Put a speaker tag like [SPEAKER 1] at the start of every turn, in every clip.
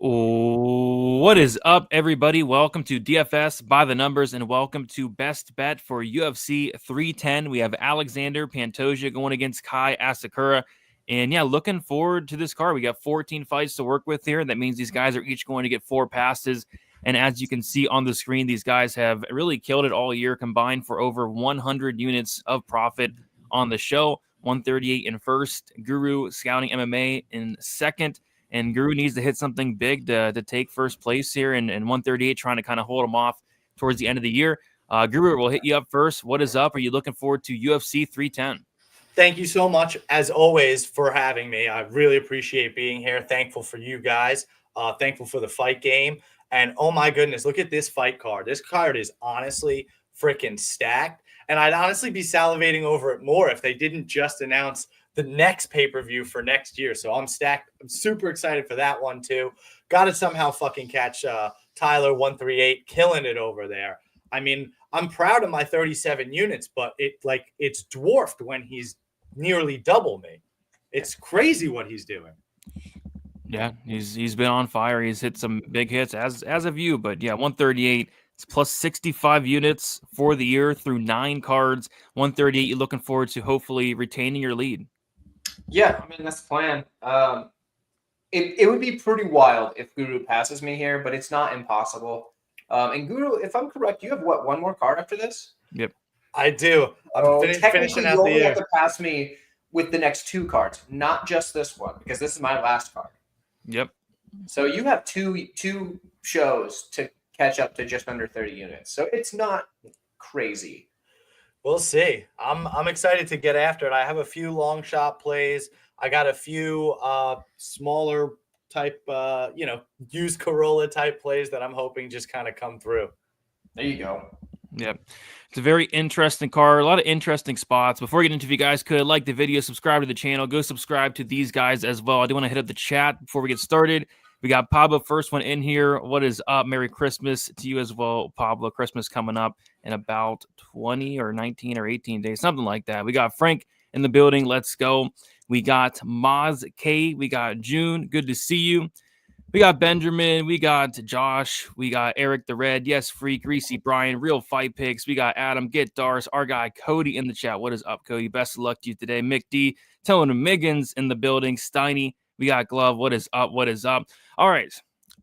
[SPEAKER 1] What is up, everybody? Welcome to DFS by the numbers, and welcome to Best Bet for UFC 310. We have Alexandre Pantoja going against Kai Asakura, and yeah, looking forward to this card. We got 14 fights to work with here. That means these guys are each going to get 4 passes, and as you can see on the screen, these guys have really killed it all year, combined for over 100 units of profit on the show. 138 in first, Guru Scouting MMA in second. And Guru needs to hit something big to take first place here, and 138 trying to kind of hold him off towards the end of the year. Guru, we'll hit you up first. What is up? Are you looking forward to UFC 310?
[SPEAKER 2] Thank you so much, as always, for having me. I really appreciate being here. Thankful for you guys. Thankful for the fight game. And oh my goodness, look at this fight card. This card is honestly freaking stacked. And I'd honestly be salivating over it more if they didn't just announce the next pay-per-view for next year. So I'm stacked. I'm super excited for that one too. Got to somehow fucking catch Tyler 138 killing it over there. I mean, I'm proud of my 37 units, but it's dwarfed when he's nearly double me. It's crazy what he's doing.
[SPEAKER 1] Yeah, he's been on fire. He's hit some big hits as of you, but yeah, 138. It's plus 65 units for the year through 9 cards. 138. You're looking forward to hopefully retaining your lead.
[SPEAKER 3] Yeah, I mean, that's the plan. It would be pretty wild if Guru passes me here, but it's not impossible. And Guru, if I'm correct, you have one more card after this?
[SPEAKER 1] Yep.
[SPEAKER 2] I do.
[SPEAKER 3] Technically, you only have to pass me with the next 2 cards, not just this one, because this is my last card.
[SPEAKER 1] Yep.
[SPEAKER 3] So you have two shows to catch up to just under 30 units. So it's not crazy.
[SPEAKER 2] We'll see. I'm excited to get after it. I have a few long shot plays. I got a few smaller type, used Corolla type plays that I'm hoping just kind of come through.
[SPEAKER 3] There you go.
[SPEAKER 1] Yep. It's a very interesting card. A lot of interesting spots. Before we get into, if you guys could like the video, subscribe to the channel, go subscribe to these guys as well. I do want to hit up the chat before we get started. We got Pablo, first one in here. What is up? Merry Christmas to you as well, Pablo. Christmas coming up in about 20 or 19 or 18 days, something like that. We got Frank in the building. Let's go. We got Maz K. We got June. Good to see you. We got Benjamin. We got Josh. We got Eric the Red. Yes, Free. Gracie, Brian. Real Fight Picks. We got Adam. Get Dars. Our guy Cody in the chat. What is up, Cody? Best of luck to you today. Mick D. Tony Miggins in the building. Steiny. We got Glove. What is up? What is up? All right.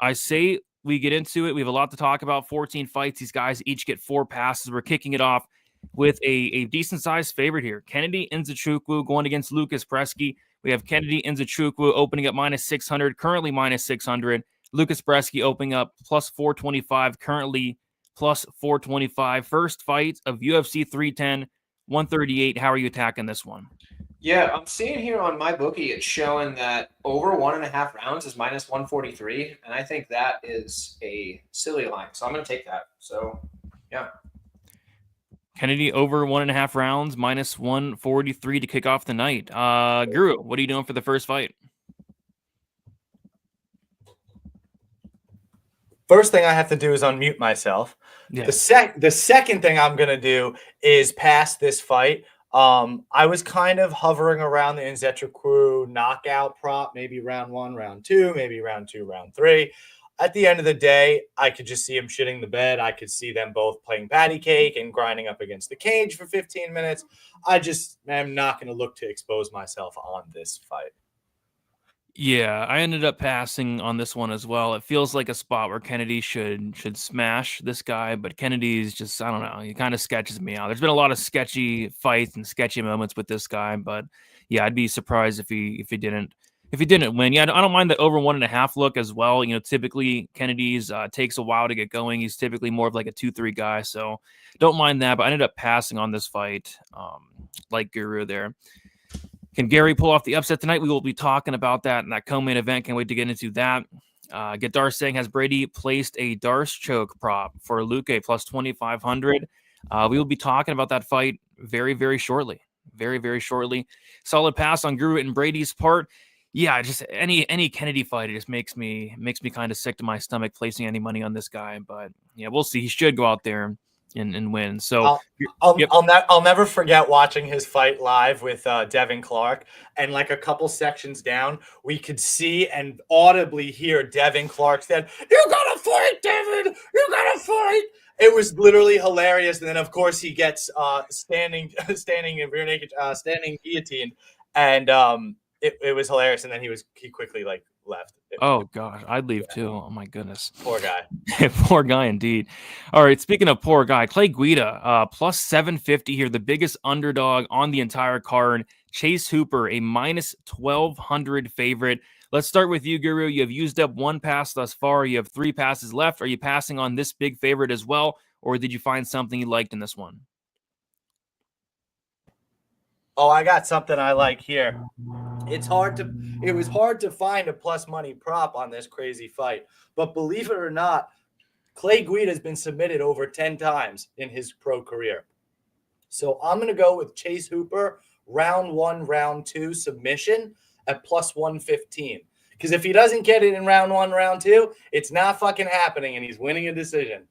[SPEAKER 1] I say we get into it. We have a lot to talk about. 14 fights. These guys each get 4 passes. We're kicking it off with a decent-sized favorite here. Kennedy Nzechukwu going against Lucas Presky. We have Kennedy Nzechukwu opening up minus 600, currently minus 600. Lucas Presky opening up plus 425, currently plus 425. First fight of UFC 310, 138. How are you attacking this one?
[SPEAKER 3] Yeah, I'm seeing here on my bookie, it's showing that over 1.5 rounds is minus 143, and I think that is a silly line. So I'm going to take that. So, yeah.
[SPEAKER 1] Kennedy over 1.5 rounds, minus 143 to kick off the night. Guru, what are you doing for the first fight?
[SPEAKER 2] First thing I have to do is unmute myself. Yeah. The second thing I'm going to do is pass this fight. I was kind of hovering around the Nzechukwu knockout prop, maybe round 1, round 2, maybe round 2, round 3. At the end of the day, I could just see him shitting the bed. I could see them both playing patty cake and grinding up against the cage for 15 minutes. I just am not going to look to expose myself on this fight.
[SPEAKER 1] Yeah, I ended up passing on this one as well. It feels like a spot where Kennedy should smash this guy, but Kennedy's just, I don't know, he kind of sketches me out. There's been a lot of sketchy fights and sketchy moments with this guy, but yeah, I'd be surprised if he didn't win. Yeah, I don't mind the over 1.5 look as well. You know, typically Kennedy's takes a while to get going. He's typically more of like a 2-3 guy, so don't mind that. But I ended up passing on this fight, like Guru there. Can Gary pull off the upset tonight? We will be talking about that in that co-main event. Can't wait to get into that. Get Dars saying, has Brady placed a Dars choke prop for Luque plus 2,500? We will be talking about that fight very, very shortly. Very, very shortly. Solid pass on Guru and Brady's part. Yeah, just any Kennedy fight, it just makes me kind of sick to my stomach placing any money on this guy. But yeah, we'll see. He should go out there and win. So
[SPEAKER 2] I'll never forget watching his fight live with Devin Clark, and like a couple sections down, we could see and audibly hear Devin Clark said, "You gotta fight, Devin! You gotta fight!" It was literally hilarious. And then of course he gets standing in rear naked, standing guillotine, and it was hilarious. And then he quickly like left.
[SPEAKER 1] Oh gosh, I'd leave too. Oh my goodness.
[SPEAKER 2] Poor guy.
[SPEAKER 1] Poor guy indeed. All right, speaking of poor guy, Clay Guida, plus 750 here, the biggest underdog on the entire card. Chase Hooper, a minus 1,200 favorite. Let's start with you, Guru. You have used up one pass thus far. You have 3 passes left. Are you passing on this big favorite as well, or did you find something you liked in this one?
[SPEAKER 2] Oh, I got something I like here. It was hard to find a plus money prop on this crazy fight. But believe it or not, Clay Guida has been submitted over 10 times in his pro career. So I'm going to go with Chase Hooper, round 1, round 2 submission at plus 115. Because if he doesn't get it in round 1, round 2, it's not fucking happening, and he's winning a decision.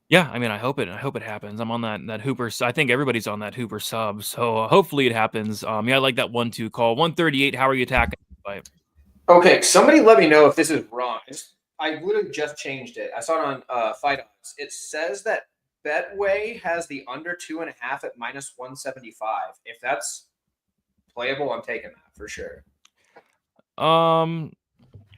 [SPEAKER 1] Yeah, I mean, I hope it happens. I'm on that Hooper. I think everybody's on that Hooper sub, so hopefully it happens. Yeah, I like that 1-2 call. 138. How are you attacking the fight?
[SPEAKER 3] Okay, somebody let me know if this is wrong. I literally just changed it. I saw it on Fight Odds. It says that Betway has the under 2.5 at minus 175. If that's playable, I'm taking that for sure.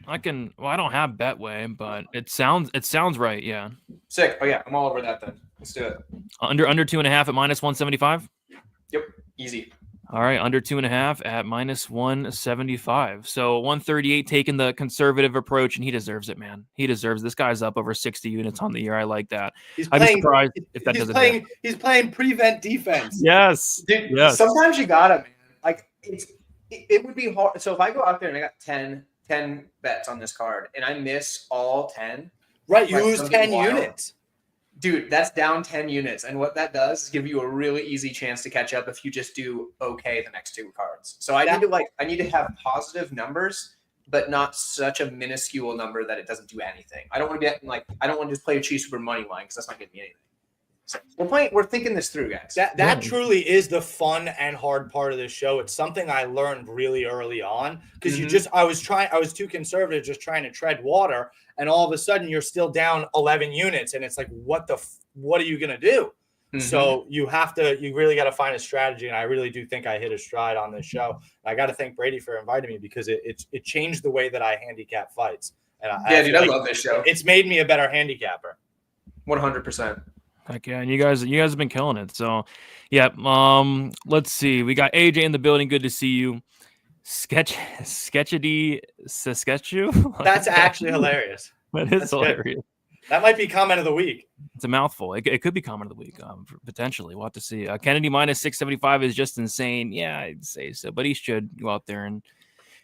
[SPEAKER 1] I don't have Betway, but it sounds right. Yeah.
[SPEAKER 3] Sick. Oh yeah, I'm all over that then. Let's do it.
[SPEAKER 1] Under 2.5 at minus 175.
[SPEAKER 3] Yep. Easy.
[SPEAKER 1] All right. Under 2.5 at minus 175. So 138 taking the conservative approach, and he deserves it, man. He deserves. This guy's up over 60 units on the year. I like that. I'd be surprised if that doesn't happen.
[SPEAKER 2] He's playing prevent defense.
[SPEAKER 1] Yes.
[SPEAKER 3] Dude,
[SPEAKER 1] yes.
[SPEAKER 3] Sometimes you gotta, man. Like it would be hard. So if I go out there and I got 10 bets on this card and I miss all 10,
[SPEAKER 2] right? You lose 10 units.
[SPEAKER 3] Dude, that's down 10 units. And what that does is give you a really easy chance to catch up if you just do okay the next 2 cards. So I need to have positive numbers, but not such a minuscule number that it doesn't do anything. I don't want to be like, I don't want to just play a Chiefs Super money line because that's not getting me anything. So we're thinking this through, guys.
[SPEAKER 2] That truly is the fun and hard part of this show. It's something I learned really early on because I was too conservative, just trying to tread water, and all of a sudden you're still down 11 units, and it's like, what are you gonna do? So you really got to find a strategy, and I really do think I hit a stride on this show. I got to thank Brady for inviting me because it changed the way that I handicap fights. And I
[SPEAKER 3] love this show.
[SPEAKER 2] It's made me a better handicapper.
[SPEAKER 3] 100%.
[SPEAKER 1] Heck yeah, and you guys have been killing it. So, yeah. Let's see. We got AJ in the building. Good to see you. Sketchity Saskatchew.
[SPEAKER 2] That's actually hilarious.
[SPEAKER 1] That's hilarious.
[SPEAKER 2] Good. That might be comment of the week.
[SPEAKER 1] It's a mouthful. It could be comment of the week. Potentially. We'll have to see. Kennedy minus 675 is just insane. Yeah, I'd say so. But he should go out there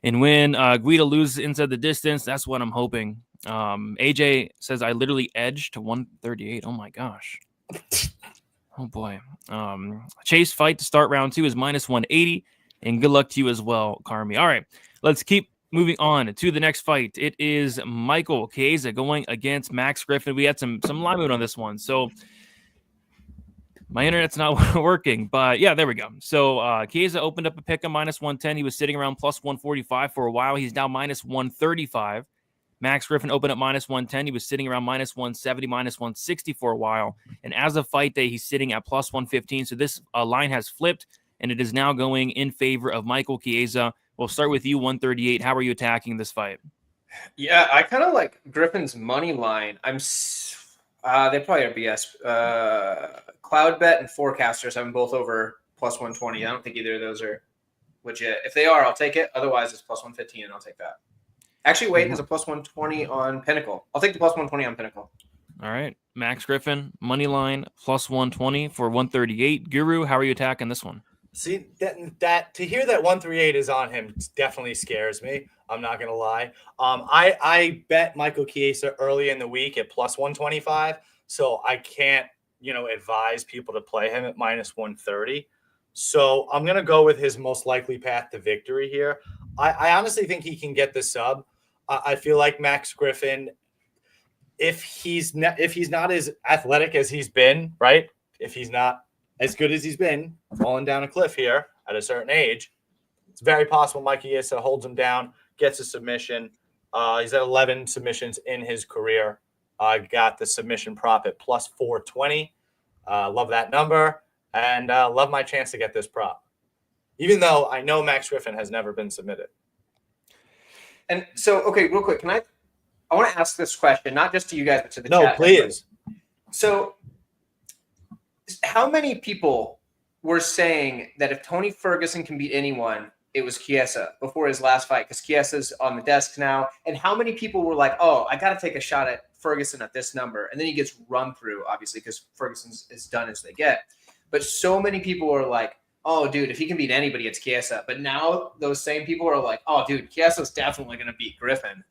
[SPEAKER 1] and win. Guida loses inside the distance. That's what I'm hoping. AJ says I literally edged to 138. Oh my gosh. Oh boy. Chase fight to start round 2 is minus 180, and good luck to you as well, Carmi. All right, let's keep moving on to the next fight. It is Michael Chiesa going against Max Griffin. We had some live mode on this one, so my internet's not working, but yeah, there we go. So Chiesa opened up a pick on minus 110. He was sitting around plus 145 for a while. He's now minus 135. Max Griffin opened up minus 110. He was sitting around minus 170, minus 160 for a while. And as of fight day, he's sitting at plus 115. So this line has flipped, and it is now going in favor of Michael Chiesa. We'll start with you, 138. How are you attacking this fight?
[SPEAKER 3] Yeah, I kind of like Griffin's money line. They probably are BS. Cloud Bet and Forecasters have them both over plus 120. I don't think either of those are legit. If they are, I'll take it. Otherwise, it's plus 115, and I'll take that. Actually, Wade has a plus 120 on Pinnacle. I'll take the plus 120 on Pinnacle.
[SPEAKER 1] All right. Max Griffin, money line, plus 120 for 138. Guru, how are you attacking this one?
[SPEAKER 2] See, that to hear that 138 is on him definitely scares me. I'm not going to lie. I bet Michael Chiesa early in the week at plus 125, so I can't, advise people to play him at minus 130. So I'm going to go with his most likely path to victory here. I honestly think he can get the sub. I feel like Max Griffin, if he's not as athletic as he's been, right? If he's not as good as he's been, falling down a cliff here at a certain age, it's very possible Mike Chiesa holds him down, gets a submission. He's at 11 submissions in his career. I got the submission prop at plus 420. Love that number, and love my chance to get this prop, even though I know Max Griffin has never been submitted.
[SPEAKER 3] And so, okay, real quick, I want to ask this question, not just to you guys, but to the chat.
[SPEAKER 2] No, please.
[SPEAKER 3] So, how many people were saying that if Tony Ferguson can beat anyone, it was Chiesa before his last fight? Because Chiesa's on the desk now. And how many people were like, oh, I got to take a shot at Ferguson at this number? And then he gets run through, obviously, because Ferguson's as done as they get. But so many people were like, oh, dude, if he can beat anybody, it's Chiesa. But now those same people are like, oh, dude, Chiesa's definitely going to beat Griffin.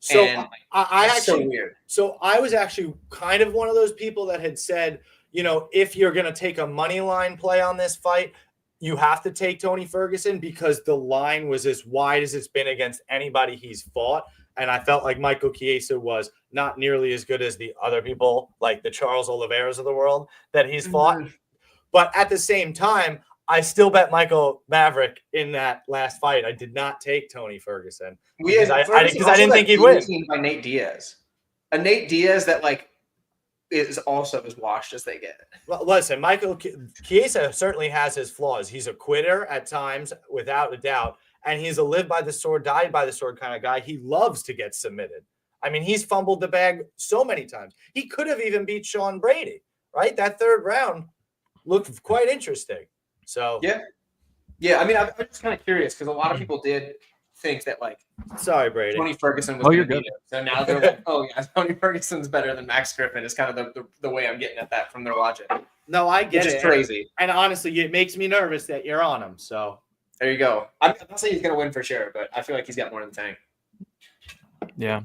[SPEAKER 2] So
[SPEAKER 3] and
[SPEAKER 2] I actually,
[SPEAKER 3] so weird.
[SPEAKER 2] So I was actually kind of one of those people that had said, you know, if you're going to take a money line play on this fight, you have to take Tony Ferguson because the line was as wide as it's been against anybody he's fought. And I felt like Michael Chiesa was not nearly as good as the other people, like the Charles Oliveira's of the world that he's fought. But at the same time, I still bet Michael Maverick in that last fight. I did not take Tony Ferguson because I didn't think he'd win.
[SPEAKER 3] By Nate Diaz, a Nate Diaz that like is also as washed as they get.
[SPEAKER 2] Well, listen, Michael Chiesa certainly has his flaws. He's a quitter at times, without a doubt, and he's a live by the sword, die by the sword kind of guy. He loves to get submitted. I mean, he's fumbled the bag so many times. He could have even beat Sean Brady, right? That third round looked quite interesting. So
[SPEAKER 3] yeah. I mean, I'm just kind of curious because a lot of people did think that like,
[SPEAKER 2] sorry, Brady,
[SPEAKER 3] Tony Ferguson was.
[SPEAKER 1] Oh, you're good.
[SPEAKER 3] So now they're like, oh yeah, Tony Ferguson's better than Max Griffin. Is kind of the way I'm getting at that from their logic.
[SPEAKER 2] No, I get it.
[SPEAKER 3] It's crazy.
[SPEAKER 2] And honestly, it makes me nervous that you're on him. So
[SPEAKER 3] there you go. I'm not saying he's gonna win for sure, but I feel like he's got more in the tank.
[SPEAKER 1] Yeah.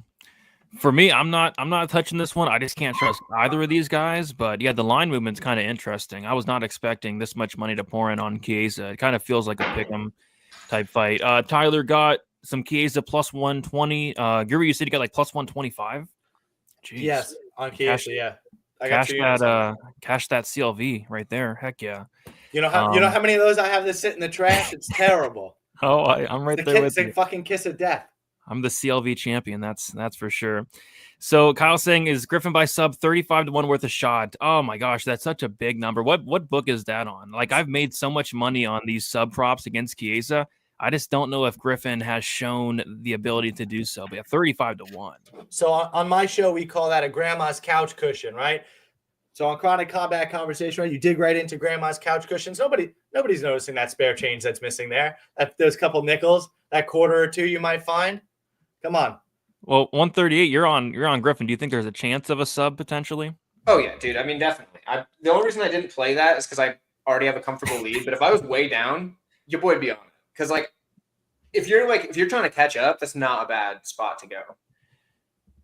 [SPEAKER 1] For me, I'm not touching this one. I just can't trust either of these guys. But yeah, the line movement's kind of interesting. I was not expecting this much money to pour in on Chiesa. It kind of feels like a pick'em type fight. Tyler got some Chiesa plus 120. Guru, you said you got like plus 125. Jeez.
[SPEAKER 2] Yes, on Chiesa. Yeah, I
[SPEAKER 1] got cash that CLV right there. Heck yeah.
[SPEAKER 2] You know how many of those I have that sit in the trash? It's terrible.
[SPEAKER 1] Oh, I'm right there with you.
[SPEAKER 2] It's a fucking kiss of death.
[SPEAKER 1] I'm the CLV champion. That's for sure. So Kyle saying, is Griffin by sub 35-1 worth a shot? Oh my gosh, that's such a big number. What book is that on? Like, I've made so much money on these sub props against Chiesa. I just don't know if Griffin has shown the ability to do so. But yeah, 35-1.
[SPEAKER 2] So on my show, we call that a grandma's couch cushion, right? So on Chronic Combat Conversation, right, you dig right into grandma's couch cushions. Nobody's noticing that spare change that's missing there. Those couple nickels, that quarter or two you might find. Come on. Well,
[SPEAKER 1] 138. You're on Griffin. Do you think there's a chance of a sub potentially?
[SPEAKER 3] Oh yeah, dude. I mean, definitely. The only reason I didn't play that is because I already have a comfortable lead. But if I was way down, your boy would be on it. Because like, if you're trying to catch up, that's not a bad spot to go.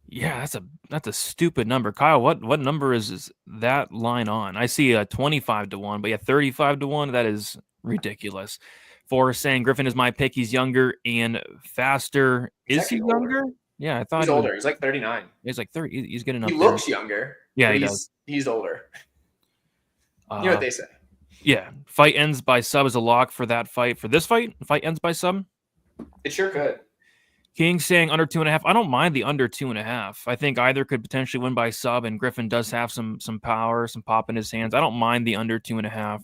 [SPEAKER 1] Yeah, that's a stupid number, Kyle. What number is that line on? I see a 25-1, but yeah, 35-1. That is ridiculous. For saying Griffin is my pick. He's younger and faster. Is he younger? Yeah, I thought
[SPEAKER 3] he's older. He's like 39.
[SPEAKER 1] He's like 30. He's getting up.
[SPEAKER 3] He looks younger.
[SPEAKER 1] Yeah, he does.
[SPEAKER 3] He's older. You know what they say.
[SPEAKER 1] Yeah, fight ends by sub is a lock for that fight. For this fight, fight ends by sub.
[SPEAKER 3] It sure could.
[SPEAKER 1] King saying under 2.5. I don't mind the under 2.5. I think either could potentially win by sub, and Griffin does have some power, some pop in his hands. I don't mind the under 2.5.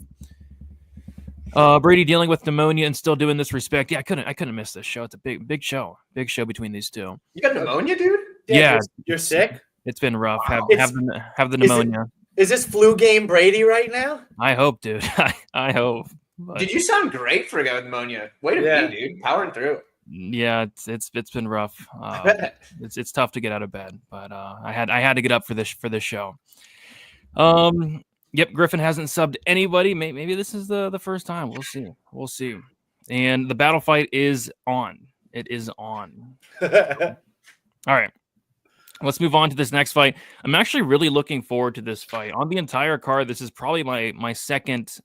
[SPEAKER 1] Brady dealing with pneumonia and still doing this respect. Yeah, I couldn't miss this show. It's a big show between these two.
[SPEAKER 3] You got pneumonia, dude?
[SPEAKER 1] Yeah,
[SPEAKER 2] you're sick.
[SPEAKER 1] It's been rough.
[SPEAKER 2] Wow.
[SPEAKER 1] Have the pneumonia.
[SPEAKER 2] Is this flu game Brady right now?
[SPEAKER 1] I hope, dude. I hope.
[SPEAKER 3] But... Did you sound great for a guy with pneumonia? Way to be, dude. Powering through.
[SPEAKER 1] Yeah, it's been rough. It's tough to get out of bed, but I had to get up for this show. Yep, Griffin hasn't subbed anybody. Maybe this is the first time. We'll see. And the battle fight is on. It is on. All right. Let's move on to this next fight. I'm actually really looking forward to this fight. On the entire card, this is probably my second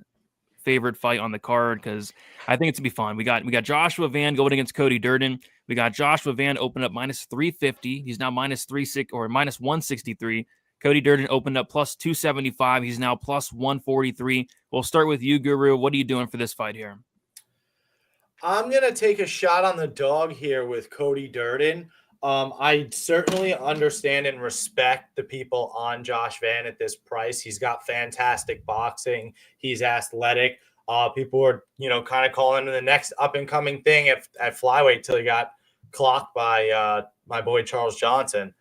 [SPEAKER 1] favorite fight on the card because I think it's gonna be fun. We got Joshua Van going against Cody Durden. We got Joshua Van opened up minus 350. He's now minus 36 or minus 163. Cody Durden opened up plus 275. He's now plus 143. We'll start with you, Guru. What are you doing for this fight here?
[SPEAKER 2] I'm going to take a shot on the dog here with Cody Durden. I certainly understand and respect the people on Josh Van at this price. He's got fantastic boxing. He's athletic. People are, kind of calling him the next up-and-coming thing at flyweight till he got clocked by my boy Charles Johnson.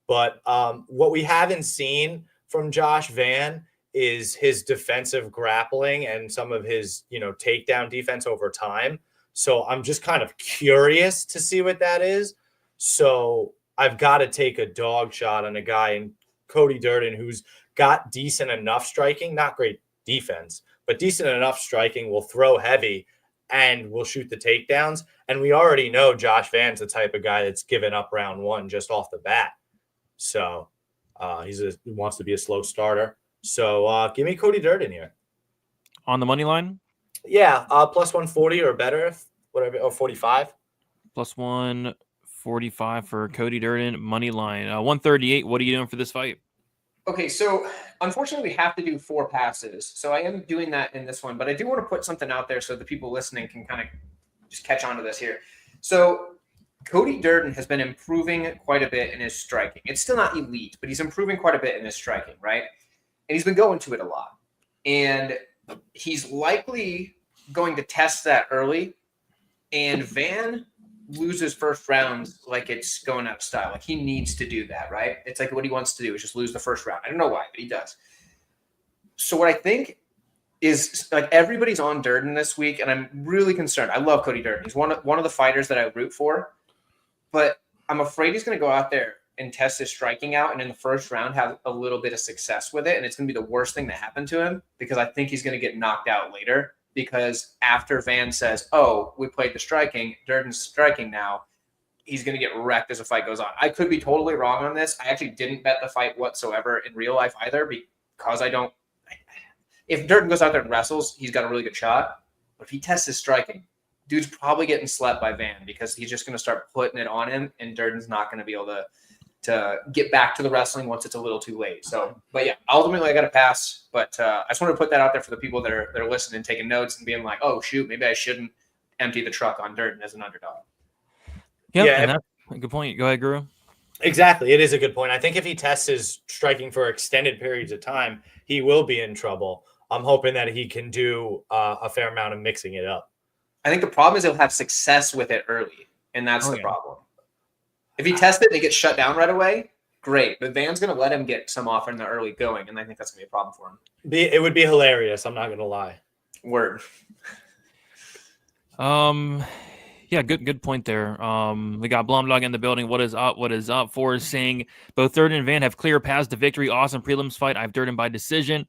[SPEAKER 2] But what we haven't seen from Josh Van is his defensive grappling and some of his, takedown defense over time. So I'm just kind of curious to see what that is. So I've got to take a dog shot on a guy in Cody Durden who's got decent enough striking, not great defense, but decent enough striking, will throw heavy and will shoot the takedowns. And we already know Josh Van's the type of guy that's given up round one just off the bat. So he wants to be a slow starter. So give me Cody Durden here.
[SPEAKER 1] On the money line?
[SPEAKER 2] Yeah, plus 140 or better, whatever, or 45.
[SPEAKER 1] Plus 145 for Cody Durden, money line. 138, what are you doing for this fight?
[SPEAKER 3] Okay, so unfortunately we have to do 4 passes. So I am doing that in this one, but I do want to put something out there so the people listening can kind of just catch on to this here. So Cody Durden has been improving quite a bit in his striking. It's still not elite, but he's improving quite a bit in his striking, right? And he's been going to it a lot. And he's likely going to test that early. And Van loses first rounds like it's going out of style. Like he needs to do that, right? It's like what he wants to do is just lose the first round. I don't know why, but he does. So what I think is like everybody's on Durden this week, and I'm really concerned. I love Cody Durden. He's one of the fighters that I root for, but I'm afraid he's going to go out there and test his striking out, and in the first round have a little bit of success with it, and it's going to be the worst thing that happened to him because I think he's going to get knocked out later. Because after Van says, "Oh, we played the striking, Durden's striking now," he's going to get wrecked as the fight goes on. I could be totally wrong on this. I actually didn't bet the fight whatsoever in real life either because I don't. If Durden goes out there and wrestles, he's got a really good shot. But if he tests his striking, dude's probably getting slept by Van because he's just going to start putting it on him, and Durden's not going to be able to get back to the wrestling once it's a little too late. So, but yeah, ultimately I got to pass. But I just want to put that out there for the people that are listening, taking notes, and being like, "Oh shoot, maybe I shouldn't empty the truck on Durden as an underdog."
[SPEAKER 1] Yep, yeah, and that's a good point. Go ahead, Guru.
[SPEAKER 2] Exactly, it is a good point. I think if he tests his striking for extended periods of time, he will be in trouble. I'm hoping that he can do a fair amount of mixing it up.
[SPEAKER 3] I think the problem is he'll have success with it early, and that's the problem. If he tests it and they get shut down right away, great. But Van's going to let him get some off in the early going, and I think that's going to be a problem for him.
[SPEAKER 2] It would be hilarious. I'm not going to lie.
[SPEAKER 3] Word.
[SPEAKER 1] Yeah, good point there. We got Blumdog in the building. What is up? What is up? For saying both Durden and Van have clear paths to victory. Awesome prelims fight. I have Durden by decision.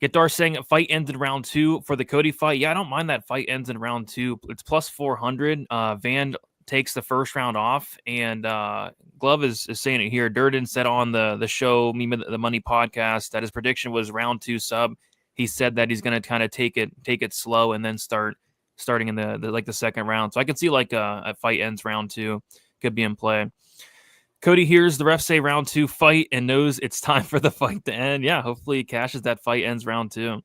[SPEAKER 1] Get saying fight ends in round 2 for the Cody fight. Yeah, I don't mind that fight ends in round 2. It's plus 400. Van takes the first round off, and Glove is saying it here. Durden said on the show, the Money podcast, that his prediction was round 2 sub. He said that he's going to kind of take it slow and then starting in the second round. So I can see like a fight ends round 2 could be in play. Cody hears the ref say round 2 fight and knows it's time for the fight to end. Yeah, hopefully he cashes that fight ends round 2.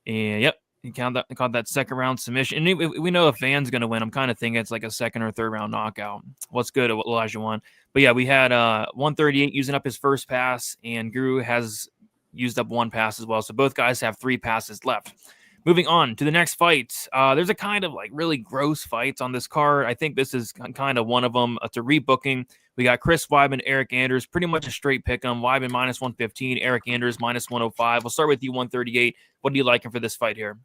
[SPEAKER 1] And yep, he caught that second round submission. And we know if Van's going to win, I'm kind of thinking it's like a second or third round knockout. What's good? Elijah won. But yeah, we had 138 using up his first pass, and Guru has used up 1 pass as well. So both guys have 3 passes left. Moving on to the next fight. There's a kind of like really gross fights on this card. I think this is kind of one of them. It's a rebooking. We got Chris Weidman, Eric Anders, pretty much a straight pick 'em. Weidman minus 115, Eric Anders minus 105. We'll start with you, 138. What do you liking for this fight here?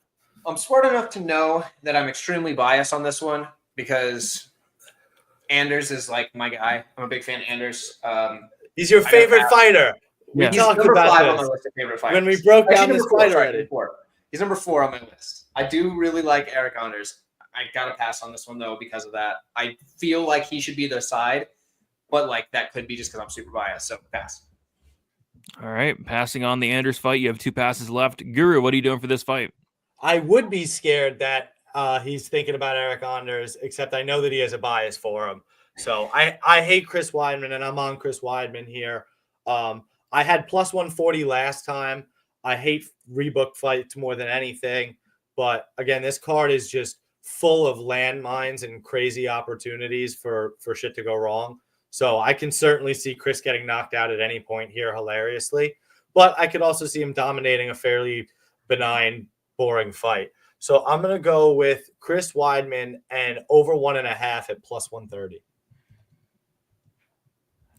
[SPEAKER 3] I'm smart enough to know that I'm extremely biased on this one because Anders is like my guy. I'm a big fan of Anders.
[SPEAKER 2] He's your favorite fighter. We talked about this
[SPEAKER 3] on my list of favorite fighters.
[SPEAKER 2] when we broke down this fight already.
[SPEAKER 3] He's number 4 on my list. I do really like Eric Anders. I got to pass on this one, though, because of that. I feel like he should be their side, but like that could be just because I'm super biased. So pass.
[SPEAKER 1] All right. Passing on the Anders fight. You have 2 passes left. Guru, what are you doing for this fight?
[SPEAKER 2] I would be scared that he's thinking about Eric Anders, except I know that he has a bias for him. So I hate Chris Weidman, and I'm on Chris Weidman here. I had plus 140 last time. I hate rebook fights more than anything. But again, this card is just full of landmines and crazy opportunities for shit to go wrong. So I can certainly see Chris getting knocked out at any point here hilariously. But I could also see him dominating a fairly benign, boring fight. So I'm going to go with Chris Weidman and over 1.5 at plus 130.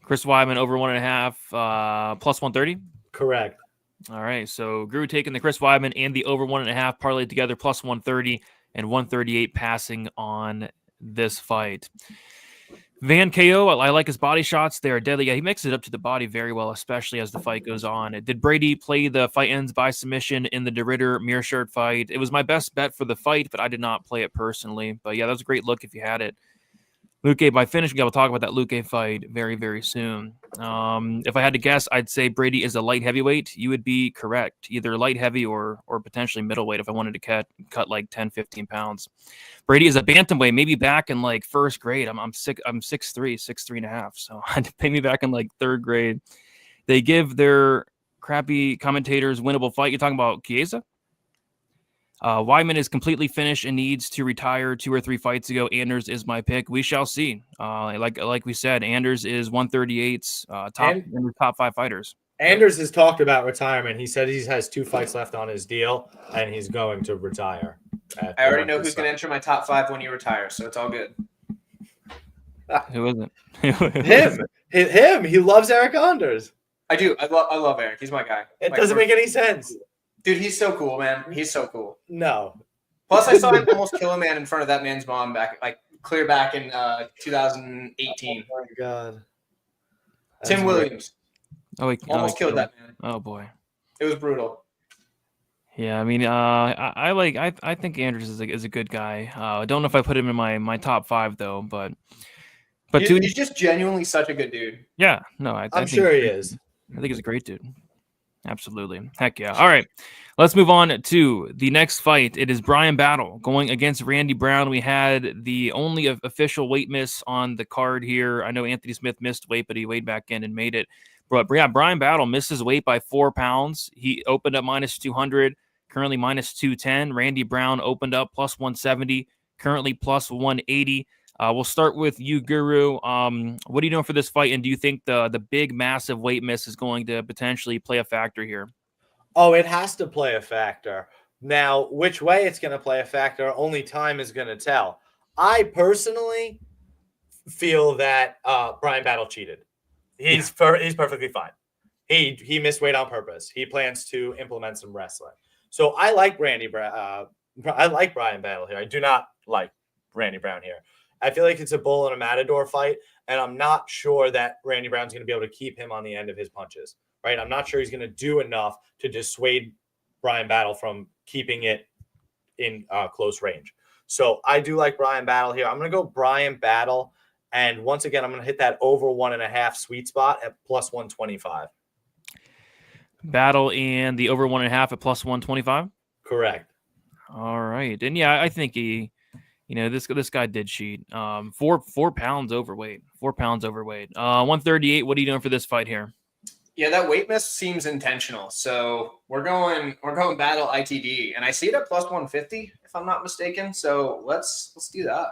[SPEAKER 1] Chris Weidman over 1.5 plus 130.
[SPEAKER 2] Correct.
[SPEAKER 1] All right. So Guru taking the Chris Weidman and the over 1.5 parlayed together plus 130 and 138 passing on this fight. Van KO, I like his body shots. They are deadly. Yeah, he mixes it up to the body very well, especially as the fight goes on. Did Brady play the fight ends by submission in the DeRitter Meerschaert fight? It was my best bet for the fight, but I did not play it personally. But yeah, that was a great look if you had it. Luque, by finishing, we'll talk about that Luque fight very, very soon. If I had to guess, I'd say Brady is a light heavyweight. You would be correct. Either light heavy or potentially middleweight if I wanted to cut like 10, 15 pounds. Brady is a bantamweight, maybe back in like first grade. I'm 6'3", so pay me back in like third grade. They give their crappy commentators winnable fight. You're talking about Chiesa? Weidman is completely finished and needs to retire 2 or 3 fights ago. Anders is my pick. We shall see. Like we said, Anders is 138's top 5 fighters.
[SPEAKER 2] Anders has talked about retirement. He said he has 2 fights left on his deal, and he's going to retire.
[SPEAKER 3] I already know who's going to enter my top 5 when he retires, so it's all good.
[SPEAKER 1] Who isn't?
[SPEAKER 2] Him. He loves Eric Anders.
[SPEAKER 3] I do. I love Eric. He's my guy.
[SPEAKER 2] It doesn't make any sense.
[SPEAKER 3] Dude, he's so cool, man. He's so cool.
[SPEAKER 2] No.
[SPEAKER 3] Plus, I saw him almost kill a man in front of that man's mom clear back in 2018.
[SPEAKER 2] Oh, my God.
[SPEAKER 3] Tim Williams. Almost killed that man.
[SPEAKER 1] Oh, boy.
[SPEAKER 3] It was brutal.
[SPEAKER 1] Yeah, I mean, I think Anders is a good guy. I don't know if I put him in my top 5 though, but
[SPEAKER 3] he's just genuinely such a good dude.
[SPEAKER 1] Yeah, no,
[SPEAKER 2] I'm sure he is.
[SPEAKER 1] I think he's a great dude. Absolutely. Heck yeah. All right. Let's move on to the next fight. It is Brian Battle going against Randy Brown. We had the only official weight miss on the card here. I know Anthony Smith missed weight, but he weighed back in and made it. But yeah, Brian Battle misses weight by 4 pounds. He opened up minus 200, currently minus 210. Randy Brown opened up plus 170, currently plus 180. We'll start with you, Guru. What are you doing for this fight? And do you think the big, massive weight miss is going to potentially play a factor here?
[SPEAKER 2] Oh, it has to play a factor. Now, which way it's going to play a factor, only time is going to tell. I personally feel that Brian Battle cheated. He's perfectly fine. He missed weight on purpose. He plans to implement some wrestling. So I like I like Brian Battle here. I do not like Randy Brown here. I feel like it's a bull and a matador fight, and I'm not sure that Randy Brown's going to be able to keep him on the end of his punches, right? I'm not sure he's going to do enough to dissuade Brian Battle from keeping it in close range. So I do like Brian Battle here. I'm going to go Brian Battle, and once again, I'm going to hit that over 1.5 sweet spot at plus 125.
[SPEAKER 1] Battle and the over 1.5 at plus 125?
[SPEAKER 2] Correct.
[SPEAKER 1] All right. And yeah, I think this guy did cheat. 4 pounds overweight. 4 pounds overweight. 138. What are you doing for this fight here?
[SPEAKER 3] Yeah, that weight miss seems intentional. So we're going Battle ITD, and I see it at plus 150 if I'm not mistaken. So let's do that.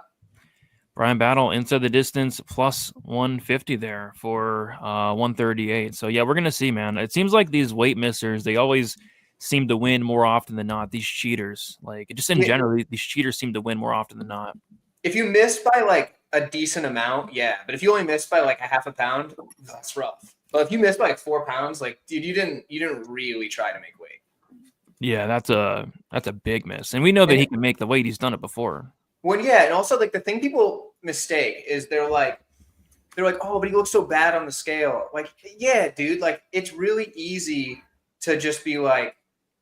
[SPEAKER 1] Brian Battle inside the distance plus 150 there for 138. So yeah, we're gonna see, man. It seems like these weight missers, they always seem to win more often than not. These cheaters, like just in general, these cheaters seem to win more often than not.
[SPEAKER 3] If you miss by like a decent amount, yeah. But if you only miss by like a half a pound, that's rough. But if you miss by like 4 pounds, like dude, you didn't really try to make weight.
[SPEAKER 1] Yeah, that's a big miss, and we know that he can make the weight. He's done it before.
[SPEAKER 3] Well, yeah, and also like the thing people mistake is they're like, oh, but he looks so bad on the scale. Like, yeah, dude, like it's really easy to just be like,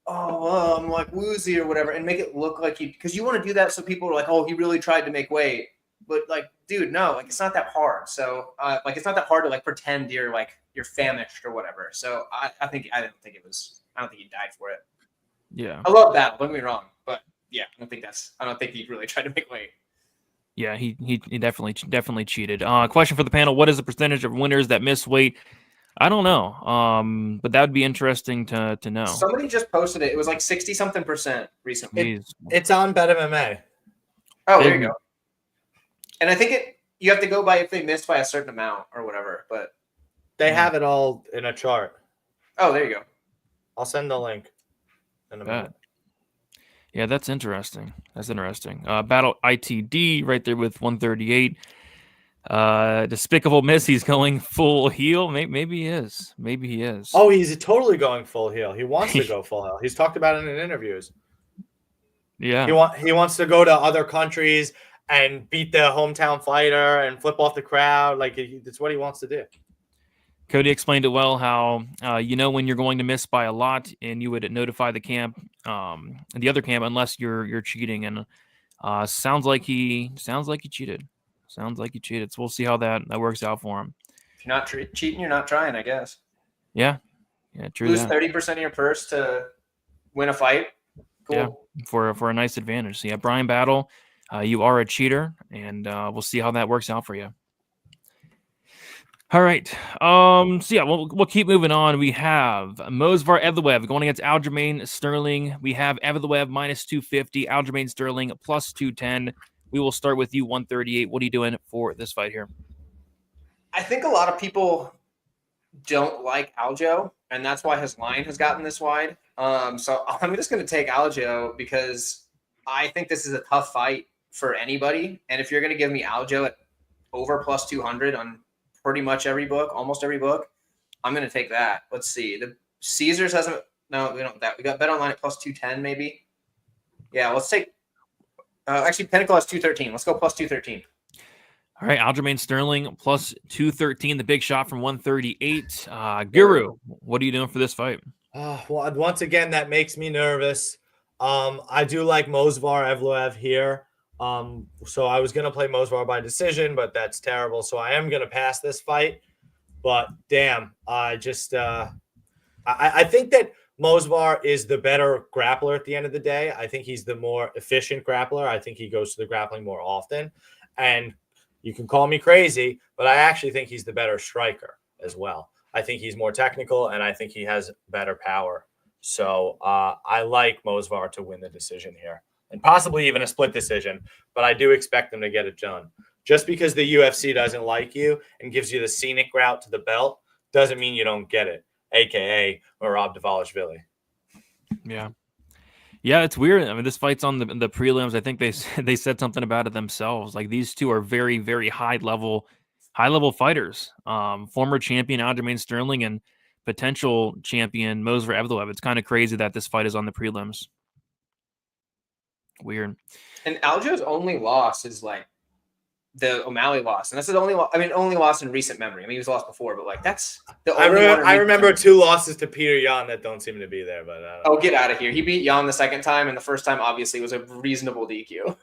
[SPEAKER 3] oh, I'm like woozy or whatever, and make it look like because you want to do that so people are like, oh, he really tried to make weight. But like, dude, no, like it's not that hard. So like it's not that hard to like pretend you're famished or whatever. So I don't think he died for it.
[SPEAKER 1] Yeah.
[SPEAKER 3] I love that, don't get me wrong, but yeah, I don't think he really tried to make weight.
[SPEAKER 1] Yeah, he definitely cheated. Question for the panel: what is the percentage of winners that miss weight? I don't know. But that would be interesting to know.
[SPEAKER 3] Somebody just posted it. It was like 60-something% recently.
[SPEAKER 2] It's on BetMMA.
[SPEAKER 3] Oh, there you go. And I think you have to go by if they missed by a certain amount or whatever. But
[SPEAKER 2] they have it all in a chart.
[SPEAKER 3] Oh, there you go.
[SPEAKER 2] I'll send the link in a minute.
[SPEAKER 1] Yeah, that's interesting. Battle ITD right there with 138. Despicable Miss, he's going full heel. Maybe he is.
[SPEAKER 2] Oh, he's totally going full heel. He wants to go full heel. He's talked about it in interviews.
[SPEAKER 1] Yeah.
[SPEAKER 2] He wants to go to other countries and beat the hometown fighter and flip off the crowd. Like, it's what he wants to do.
[SPEAKER 1] Cody explained it well, how when you're going to miss by a lot, and you would notify the camp, the other camp, unless you're cheating. And sounds like he cheated. So we'll see how that works out for him.
[SPEAKER 3] If you're not cheating, you're not trying, I guess.
[SPEAKER 1] Yeah, true.
[SPEAKER 3] Lose 30% of your purse to win a fight. Cool.
[SPEAKER 1] Yeah, for a nice advantage. So yeah, Brian Battle, you are a cheater, and we'll see how that works out for you. All right. So yeah, we'll keep moving on. We have Movsar Evloev going against Aljamain Sterling. We have Evloev minus 250, Aljamain Sterling plus 210. We will start with you, 138. What are you doing for this fight here?
[SPEAKER 3] I think a lot of people don't like Aljo, and that's why his line has gotten this wide. So I'm just going to take Aljo because I think this is a tough fight for anybody. And if you're going to give me Aljo at over plus 200 on pretty much every book, almost every book, I'm going to take that. Let's see. The Caesars hasn't. No, we don't. That we got Bet Online at plus 210, maybe. Yeah, let's take. Actually, Pinnacle has 213. Let's go plus 213.
[SPEAKER 1] All right, Aljamain Sterling plus 213. The big shot from 138. Guru, what are you doing for this fight?
[SPEAKER 2] Well, once again, that makes me nervous. I do like Movsar Evloev here. So I was going to play Movsar by decision, but that's terrible. So I am going to pass this fight. But damn, I think that Movsar is the better grappler at the end of the day. I think he's the more efficient grappler. I think he goes to the grappling more often. And you can call me crazy, but I actually think he's the better striker as well. I think he's more technical, and I think he has better power. So I like Movsar to win the decision here, and possibly even a split decision, but I do expect them to get it done. Just because the UFC doesn't like you and gives you the scenic route to the belt doesn't mean you don't get it, a.k.a. Merab Dvalishvili.
[SPEAKER 1] Yeah, it's weird. I mean, this fight's on the prelims. I think they said something about it themselves. Like, these two are very, very high-level fighters. Former champion Aljamain Sterling and potential champion Movsar Evloev. It's kind of crazy that this fight is on the prelims. Weird.
[SPEAKER 3] And Aljo's only loss is like the O'Malley loss, and that's his only loss in recent memory. I mean, he was lost before, but like that's the only one.
[SPEAKER 2] I remember 2 losses to Peter Yan that don't seem to be there. But
[SPEAKER 3] get out of here! He beat Yan the second time, and the first time obviously was a reasonable DQ.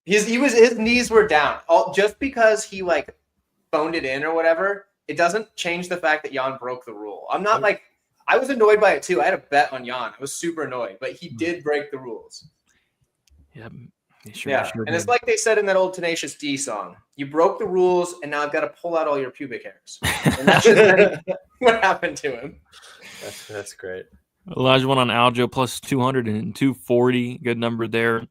[SPEAKER 3] His knees were down. Just because he like phoned it in or whatever, it doesn't change the fact that Yan broke the rule. I'm not like I was annoyed by it too. I had a bet on Yan. I was super annoyed, but he did break the rules.
[SPEAKER 1] Yep.
[SPEAKER 3] Sure and it's like they said in that old Tenacious D song, you broke the rules and now I've got to pull out all your pubic hairs. And that's just what happened to him.
[SPEAKER 2] That's great.
[SPEAKER 1] Elijah won on Aljo plus 200 and 240. Good number there.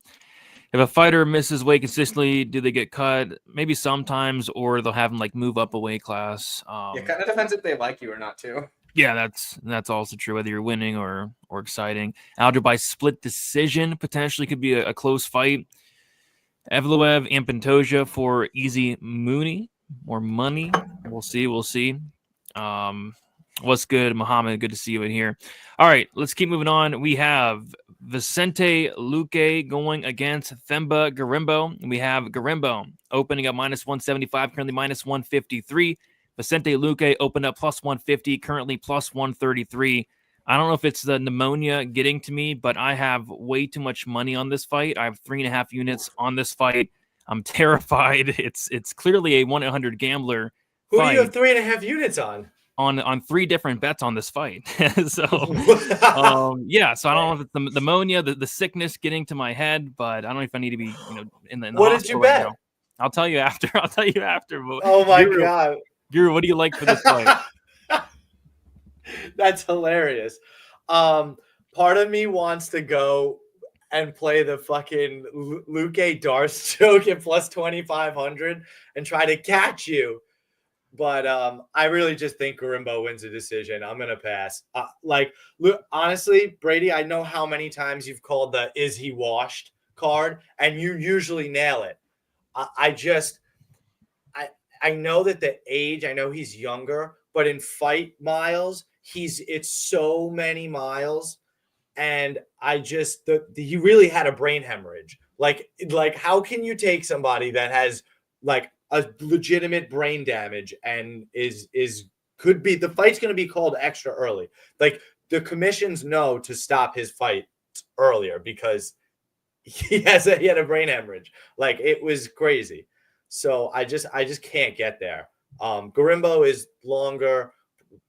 [SPEAKER 1] If a fighter misses weight consistently, do they get cut? Maybe sometimes, or they'll have them like move up a weight class.
[SPEAKER 3] It kind of depends if they like you or not too.
[SPEAKER 1] Yeah, that's also true, whether you're winning or exciting. Aljo by split decision potentially could be a close fight. Evloev and Pantoja for easy money. We'll see. What's good, Muhammad? Good to see you in here. All right, let's keep moving on. We have Vicente Luque going against Themba Gorimbo. We have Gorimbo opening up minus 175, currently minus 153. Vicente Luque opened up plus 150, currently plus 133. I don't know if it's the pneumonia getting to me, but I have way too much money on this fight. I have 3.5 units on this fight. I'm terrified. It's clearly a 1-800 gambler.
[SPEAKER 2] Who do you have 3.5 units on?
[SPEAKER 1] on 3 different bets on this fight. So yeah, so I don't know if it's the pneumonia, the sickness getting to my head, but I don't know if I need to be, in the
[SPEAKER 2] What did you
[SPEAKER 1] hospital right
[SPEAKER 2] bet?
[SPEAKER 1] now. I'll tell you after.
[SPEAKER 2] Oh my God.
[SPEAKER 1] Guru, what do you like for this fight?
[SPEAKER 2] That's hilarious. Part of me wants to go and play the fucking Luque Darce joke at plus 2,500 and try to catch you. But I really just think Gorimbo wins the decision. I'm going to pass. Honestly, Brady, I know how many times you've called the "is he washed" card, and you usually nail it. I know that the age, I know he's younger, but in fight miles, it's so many miles. And he really had a brain hemorrhage. Like how can you take somebody that has like a legitimate brain damage and could be the fight's going to be called extra early? Like the commissions know to stop his fight earlier because he had a brain hemorrhage. Like it was crazy. So I just can't get there. Gorimbo is longer,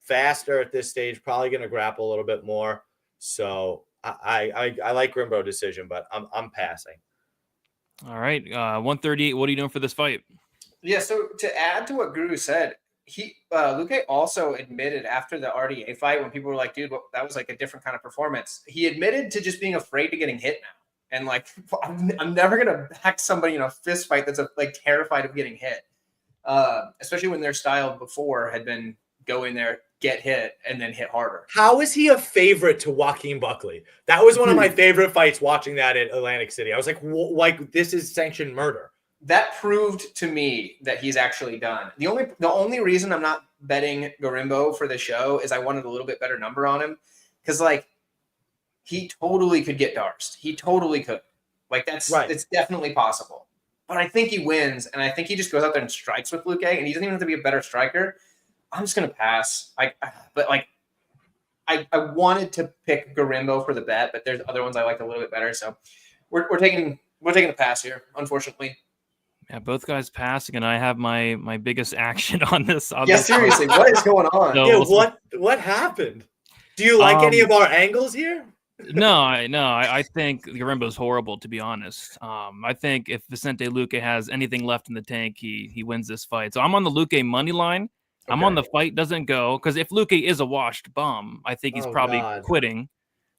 [SPEAKER 2] faster at this stage, probably going to grapple a little bit more. So I like Gorimbo decision, but I'm passing.
[SPEAKER 1] All right, 138. What are you doing for this fight?
[SPEAKER 3] Yeah, so to add to what Guru said, Luque also admitted after the RDA fight when people were like, dude, that was like a different kind of performance. He admitted to just being afraid to getting hit now. And like, I'm never going to back somebody in a fist fight that's like terrified of getting hit. Especially when their style before had been go in there, get hit, and then hit harder.
[SPEAKER 2] How is he a favorite to Joaquin Buckley? That was one of my favorite fights watching that at Atlantic City. I was like, this is sanctioned murder.
[SPEAKER 3] That proved to me that he's actually done. The only reason I'm not betting Gorimbo for the show is I wanted a little bit better number on him. Because like he totally could get Darced. He totally could. Like that's right. It's definitely possible. But I think he wins, and I think he just goes out there and strikes with Luque, and he doesn't even have to be a better striker. I'm just gonna pass. I wanted to pick Gorimbo for the bet, but there's other ones I liked a little bit better. So we're taking a pass here, unfortunately.
[SPEAKER 1] Yeah, both guys passing, and I have my biggest action on this.
[SPEAKER 3] Seriously, what is going on?
[SPEAKER 2] So what happened? Do you like any of our angles here?
[SPEAKER 1] No, I think Gorimbo's horrible, to be honest. I think if Vicente Luque has anything left in the tank, he wins this fight. So I'm on the Luque money line. Okay. I'm on the fight doesn't go because if Luque is a washed bum, I think he's probably quitting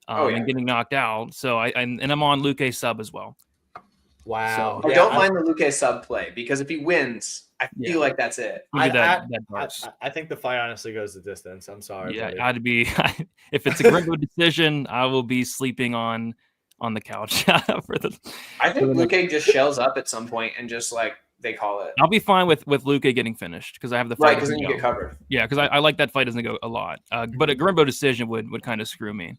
[SPEAKER 1] and getting knocked out. So I'm on Luque sub as well.
[SPEAKER 2] Wow.
[SPEAKER 3] So, don't mind the Luque sub play because if he wins, I feel like that's it.
[SPEAKER 2] I think the fight honestly goes the distance. I'm sorry.
[SPEAKER 1] Yeah, I'd be if it's a Gorimbo decision, I will be sleeping on the couch for the.
[SPEAKER 3] I think Luque just shells up at some point and just like they call it.
[SPEAKER 1] I'll be fine with Luque getting finished because I have the fight.
[SPEAKER 3] Right, because then you get covered.
[SPEAKER 1] Yeah, because I like that fight doesn't go a lot. But a Gorimbo decision would kind of screw me.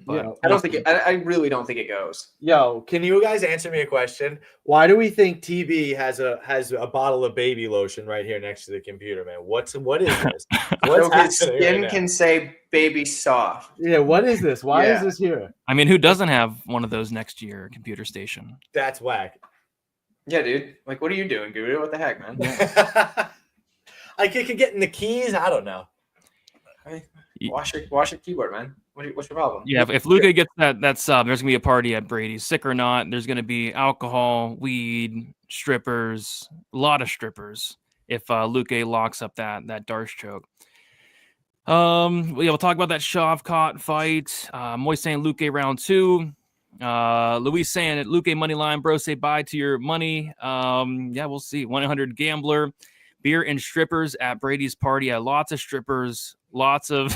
[SPEAKER 3] But I really don't think it goes.
[SPEAKER 2] Yo, can you guys answer me a question? Why do we think TB has a bottle of baby lotion right here next to the computer, man? What is this?
[SPEAKER 3] So his skin can say baby soft.
[SPEAKER 2] Yeah, what is this? Why is this here?
[SPEAKER 1] I mean, who doesn't have one of those next to your computer station?
[SPEAKER 2] That's whack.
[SPEAKER 3] Yeah, dude. Like, what are you doing, Guru? What the heck, man?
[SPEAKER 2] I could get in the keys. I don't know.
[SPEAKER 3] Wash your keyboard, man. What's your problem?
[SPEAKER 1] Yeah, if Luque gets that sub, there's gonna be a party at Brady's. Sick or not, there's gonna be alcohol, weed, strippers, a lot of strippers. If Luque locks up that Darce choke. We'll talk about that Shavkat fight. Moy saying Luque round 2. Luis saying Luque money line, bro. Say bye to your money. Yeah, we'll see. 100 gambler, beer and strippers at Brady's party. Yeah, lots of strippers, lots of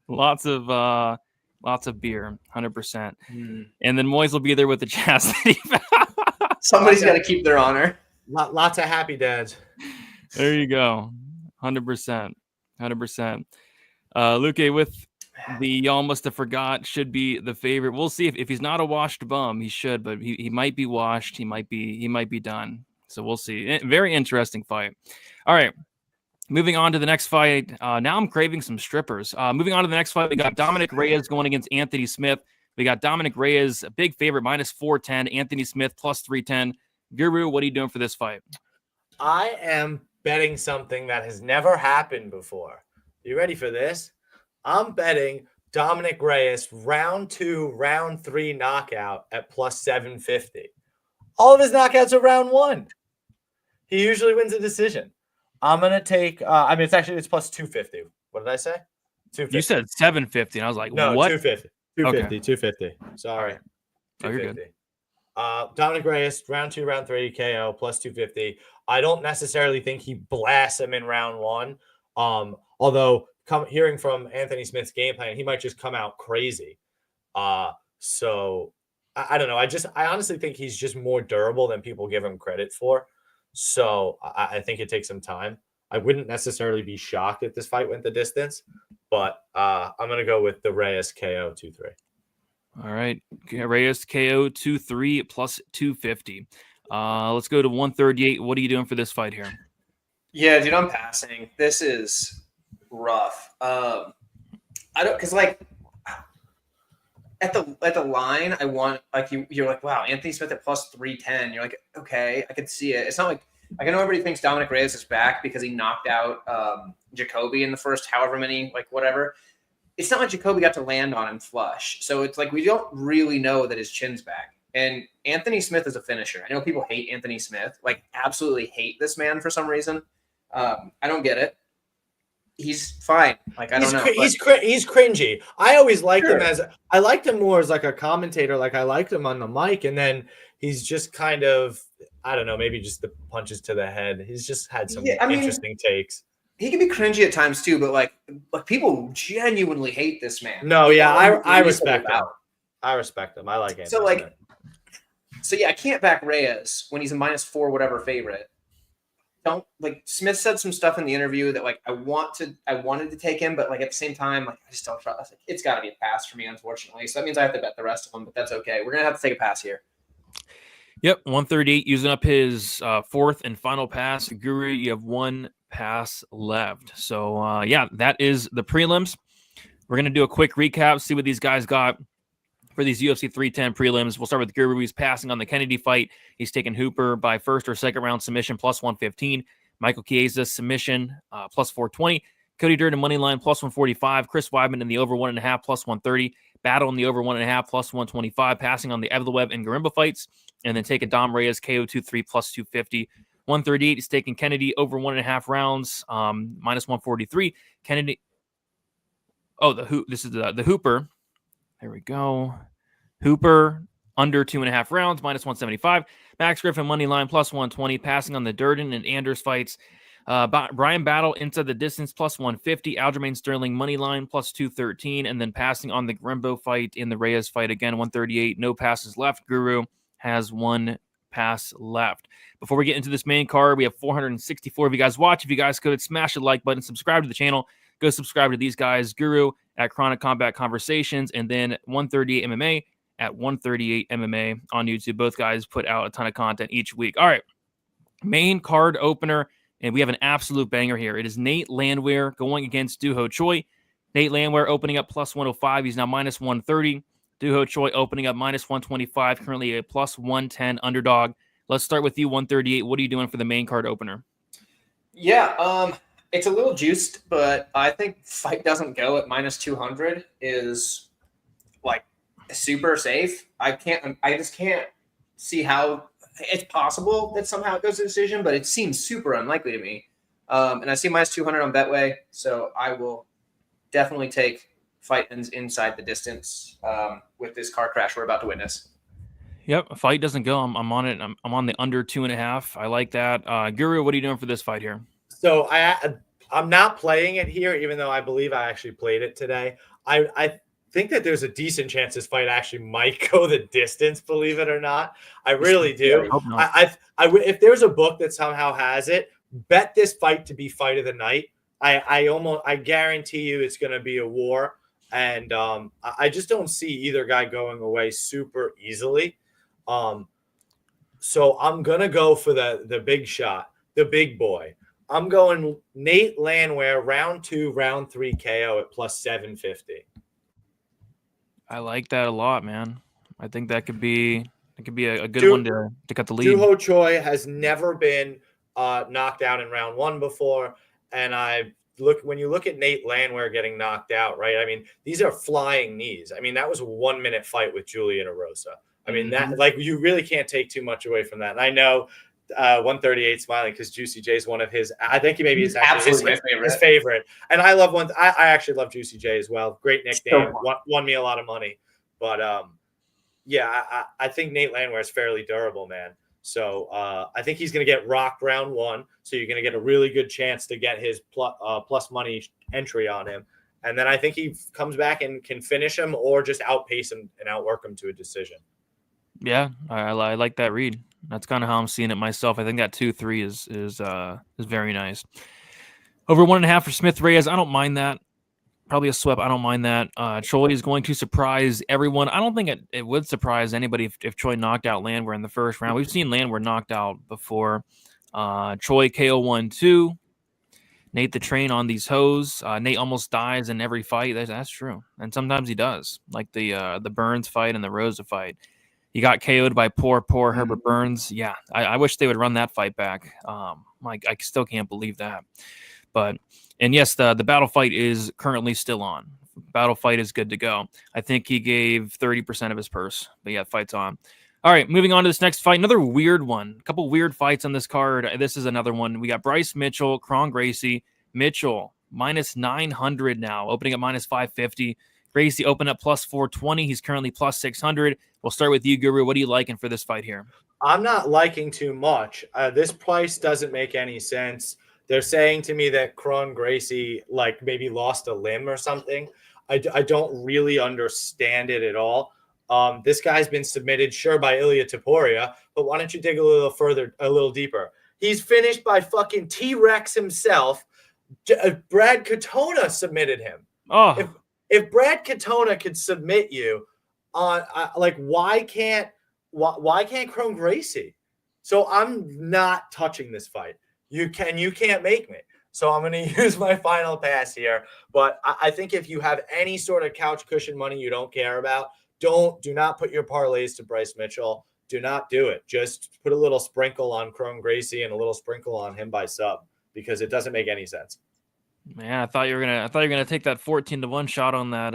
[SPEAKER 1] beer, 100%. And then Moyes will be there with the chastity.
[SPEAKER 3] Somebody's got to keep their honor.
[SPEAKER 2] Lots of happy dads.
[SPEAKER 1] There you go. 100%. Luque with the y'all must have forgot should be the favorite. We'll see if he's not a washed bum. He should, but he might be washed. He might be done. So we'll see. Very interesting fight. All right. Moving on to the next fight. Now I'm craving some strippers. Moving on to the next fight, we got Dominic Reyes going against Anthony Smith. We got Dominic Reyes, a big favorite, minus 410. Anthony Smith, plus 310. Guru, what are you doing for this fight?
[SPEAKER 2] I am betting something that has never happened before. You ready for this? I'm betting Dominic Reyes round 2, round 3 knockout at plus 750. All of his knockouts are round 1. He usually wins a decision. I'm gonna take. It's plus 250. What did I say? 250.
[SPEAKER 1] You said 750, and I was like,
[SPEAKER 2] No,
[SPEAKER 1] what?
[SPEAKER 2] 250. 250.
[SPEAKER 1] Okay.
[SPEAKER 2] 250. Sorry.
[SPEAKER 1] Okay. Oh, you're
[SPEAKER 2] 250. Dominic Reyes, round 2, round 3, KO, plus 250. I don't necessarily think he blasts him in round 1. Although hearing from Anthony Smith's game plan, he might just come out crazy. So I don't know. I honestly think he's just more durable than people give him credit for. So I think it takes some time. I wouldn't necessarily be shocked if this fight went the distance, but I'm going to go with the Reyes KO 2-3.
[SPEAKER 1] All right. Reyes KO 2-3 plus 250. Let's go to 138. What are you doing for this fight here?
[SPEAKER 3] Yeah, dude, I'm passing. This is rough. I don't, because like at the line, I want, like, you're like, wow, Anthony Smith at plus 310. You're like, okay, I could see it. It's not like I know everybody thinks Dominic Reyes is back because he knocked out Jacoby in the first however many, like, whatever. It's not like Jacoby got to land on him flush. So it's like we don't really know that his chin's back. And Anthony Smith is a finisher. I know people hate Anthony Smith, like absolutely hate this man for some reason. I don't get it. He's fine. Like, I don't know.
[SPEAKER 2] He's cringy. I always liked him I liked him more as like a commentator. Like I liked him on the mic, and then he's just kind of, I don't know, maybe just the punches to the head. He's just had some interesting takes.
[SPEAKER 3] He can be cringy at times too, but like people genuinely hate this man.
[SPEAKER 2] No, yeah, I respect him. I respect him. I like him.
[SPEAKER 3] So yeah, I can't back Reyes when he's a -4 whatever favorite. Don't, like, Smith said some stuff in the interview that like I wanted to take him, but like at the same time, like I just don't trust. Like, it's got to be a pass for me, unfortunately. So that means I have to bet the rest of them, but that's okay. We're gonna have to take a pass here.
[SPEAKER 1] Yep, 138 using up his fourth and final pass. Guru, you have one pass left. So yeah, that is the prelims. We're gonna do a quick recap, see what these guys got for these UFC 310 prelims. We'll start with Guru. He's passing on the Kennedy fight. He's taking Hooper by first or second round submission, plus 115. Michael Chiesa submission, plus 420. Cody Durden money line, plus 145. Chris Weidman in the over 1.5, plus 130. Battle in the over 1.5, plus 125. Passing on the Evloev and Gorimbo fights. And then taking Dom Reyes, KO 2-3, plus 250. 138 is taking Kennedy over 1.5 rounds, minus 143. Kennedy. Oh, this is the Hooper. There we go. Hooper under 2.5 rounds, minus 175. Max Griffin money line, plus 120. Passing on the Durden and Anders fights. Brian Battle inside the distance, plus 150. Aljamain Sterling money line, plus 213. And then passing on the Gorimbo fight in the Reyes fight again, 138. No passes left. Guru has one pass left. Before we get into this main card, we have 464 of you guys watch. If you guys could smash the like button, subscribe to the channel. Go subscribe to these guys, Guru at Chronic Combat Conversations, and then 138 MMA at 138 MMA on YouTube. Both guys put out a ton of content each week. All right, main card opener, and we have an absolute banger here. It is Nate Landwehr going against Doo-Ho Choi. Nate Landwehr opening up plus 105. He's now minus 130. Doo-Ho Choi opening up minus 125, currently a plus 110 underdog. Let's start with you, 138. What are you doing for the main card opener?
[SPEAKER 3] Yeah, it's a little juiced, but I think fight doesn't go at minus 200 is like super safe. I just can't see how it's possible that somehow it goes to decision, but it seems super unlikely to me. And I see minus 200 on Betway, so I will definitely take fight inside the distance with this car crash we're about to witness.
[SPEAKER 1] Yep, a fight doesn't go. I'm on it. I'm on the under 2.5. I like that. Guru, what are you doing for this fight here?
[SPEAKER 2] So I'm not playing it here, even though I believe I actually played it today. I think that there's a decent chance this fight actually might go the distance, believe it or not. I really do. If there's a book that somehow has it, bet this fight to be fight of the night. I guarantee you it's going to be a war. And I just don't see either guy going away super easily. So I'm going to go for the big shot, the big boy. I'm going Nate Landwehr, round 2, round 3 KO at plus 750. I
[SPEAKER 1] like that a lot, man. I think that could be a good one to cut the lead.
[SPEAKER 2] Doo-Ho Choi has never been knocked out in round 1 before, and I when you look at Nate Landwehr getting knocked out, right? I mean, these are flying knees. I mean, that was a 1 minute fight with Julian Erosa. I mean, that like you really can't take too much away from that. And I know 138 smiling because Juicy J is one of his. I think maybe it's actually his favorite. And I love I actually love Juicy J as well. Great nickname. Won me a lot of money. But yeah, I think Nate Landwehr is fairly durable, man. So I think he's going to get rocked round 1. So you're going to get a really good chance to get his plus money entry on him. And then I think he comes back and can finish him or just outpace him and outwork him to a decision.
[SPEAKER 1] Yeah, I like that read. That's kind of how I'm seeing it myself. I think that 2-3 is very nice. Over 1.5 for Smith Reyes. I don't mind that. Probably a sweep. I don't mind that. Choi is going to surprise everyone. I don't think it would surprise anybody if Choi knocked out Landwehr in the first round. We've seen Landwehr knocked out before. Choi KO 1-2. Nate the train on these hoes. Nate almost dies in every fight. That's true. And sometimes he does. Like the Burns fight and the Rosa fight. He got KO'd by poor Herbert Burns. Yeah, I wish they would run that fight back. I still can't believe that. And yes, the battle fight is currently still on. Battle fight is good to go. I think he gave 30% of his purse. But yeah, fight's on. All right, moving on to this next fight. Another weird one. A couple weird fights on this card. This is another one. We got Bryce Mitchell, Kron Gracie. Mitchell, minus 900 now, opening at minus 550. Gracie opened up plus 420. He's currently plus 600. We'll start with you, Guru. What are you liking for this fight here?
[SPEAKER 2] I'm not liking too much. This price doesn't make any sense. They're saying to me that Kron Gracie like maybe lost a limb or something. I don't really understand it at all. This guy's been submitted, sure, by Ilya Topuria, but why don't you dig a little deeper? He's finished by fucking T-Rex himself. Brad Katona submitted him.
[SPEAKER 1] Oh,
[SPEAKER 2] if Brad Katona could submit you on why can't Kron Gracie? So I'm not touching this fight. You can't make me. So I'm going to use my final pass here. But I think if you have any sort of couch cushion money you don't care about, do not put your parlays to Bryce Mitchell. Do not do it. Just put a little sprinkle on Kron Gracie and a little sprinkle on him by sub because it doesn't make any sense.
[SPEAKER 1] Man, I thought you were gonna take that 14-1 shot on that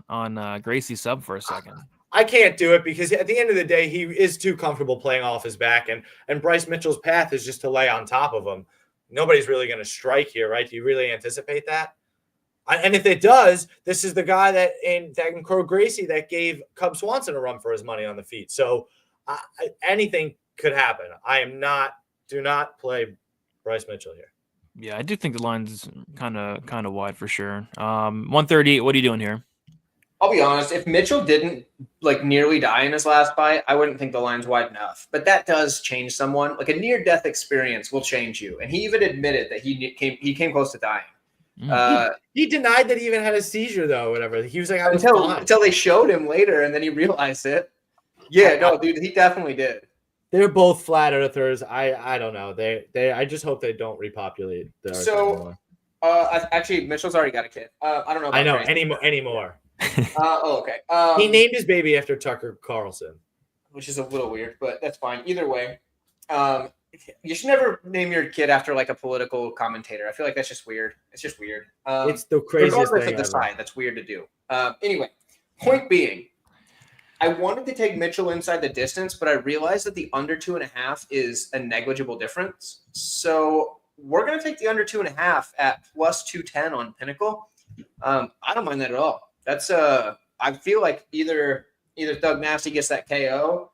[SPEAKER 1] on Gracie sub for a second.
[SPEAKER 2] I can't do it because at the end of the day, he is too comfortable playing off his back, and Bryce Mitchell's path is just to lay on top of him. Nobody's really going to strike here, right? Do you really anticipate that? And if it does, this is the guy that in Kron Gracie that gave Cub Swanson a run for his money on the feet. So anything could happen. Do not play Bryce Mitchell here.
[SPEAKER 1] Yeah, I do think the line's kind of wide for sure. 138. What are you doing here?
[SPEAKER 3] I'll be honest. If Mitchell didn't nearly die in his last fight, I wouldn't think the line's wide enough. But that does change someone. Like a near-death experience will change you. And he even admitted that he came close to dying.
[SPEAKER 2] He denied that he even had a seizure though. Whatever. He was like,
[SPEAKER 3] until they showed him later, and then he realized it. Yeah, no, dude, he definitely did.
[SPEAKER 2] They're both flat earthers. I don't know. I just hope they don't repopulate the earth anymore.
[SPEAKER 3] Actually, Mitchell's already got a kid. I don't know.
[SPEAKER 2] I know anymore.
[SPEAKER 3] Okay.
[SPEAKER 2] He named his baby after Tucker Carlson,
[SPEAKER 3] which is a little weird, but that's fine. Either way, you should never name your kid after like a political commentator. I feel like that's just weird. It's just weird.
[SPEAKER 2] It's the craziest thing
[SPEAKER 3] ever. Side, that's weird to do. Anyway, point being, I wanted to take Mitchell inside the distance, but I realized that the under 2.5 is a negligible difference. So we're going to take the under 2.5 at plus 210 on Pinnacle. I don't mind that at all. That's I feel like either Thug Nasty gets that KO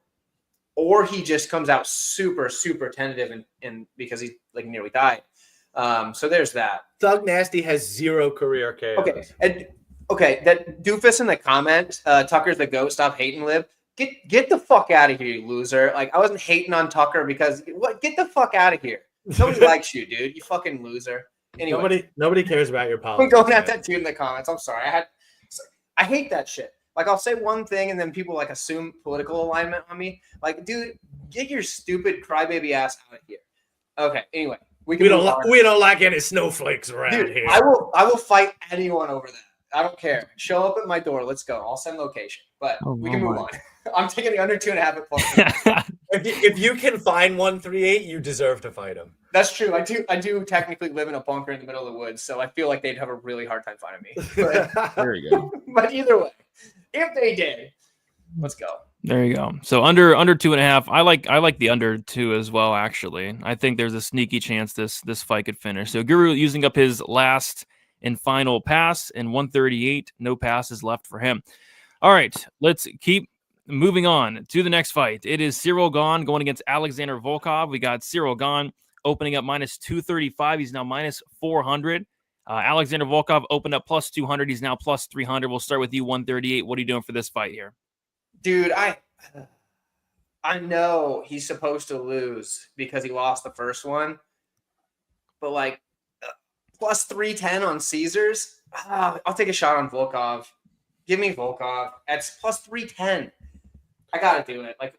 [SPEAKER 3] or he just comes out super, super tentative and because he nearly died. So there's that.
[SPEAKER 2] Thug Nasty has 0 career KOs.
[SPEAKER 3] Okay, that doofus in the comment, Tucker's the GOAT, stop hating Lib. Get the fuck out of here, you loser. I wasn't hating on Tucker because get the fuck out of here. Nobody likes you, dude. You fucking loser. Anyway.
[SPEAKER 2] Nobody cares about your politics.
[SPEAKER 3] I'm going at that dude in the comments. I'm sorry. I hate that shit. I'll say one thing and then people assume political alignment on me. Dude, get your stupid crybaby ass out of here. Okay, anyway. We
[SPEAKER 2] don't like any snowflakes around here.
[SPEAKER 3] I will fight anyone over that. I don't care. Show up at my door. Let's go. I'll send location. But we can move on. I'm taking the under 2.5 at plus.
[SPEAKER 2] If you can find 138, you deserve to fight him.
[SPEAKER 3] That's true. I do technically live in a bunker in the middle of the woods, so I feel like they'd have a really hard time finding me. But,
[SPEAKER 1] There you go.
[SPEAKER 3] but either way, if they did, let's go.
[SPEAKER 1] There you go. So under 2.5. I like the under 2 as well. Actually, I think there's a sneaky chance this fight could finish. So Guru using up his last and final pass in 138. No passes left for him. All right, let's keep moving on to the next fight. It is Cyril Gane going against Alexander Volkov. We got Cyril Gane opening up minus 235. He's now minus 400. Alexander Volkov opened up plus 200. He's now plus 300. We'll start with you, 138. What are you doing for this fight here?
[SPEAKER 3] Dude, I know he's supposed to lose because he lost the first one, but like plus 310 on Caesars, I'll take a shot on Volkov. Give me Volkov. That's plus 310. I gotta do it. Like,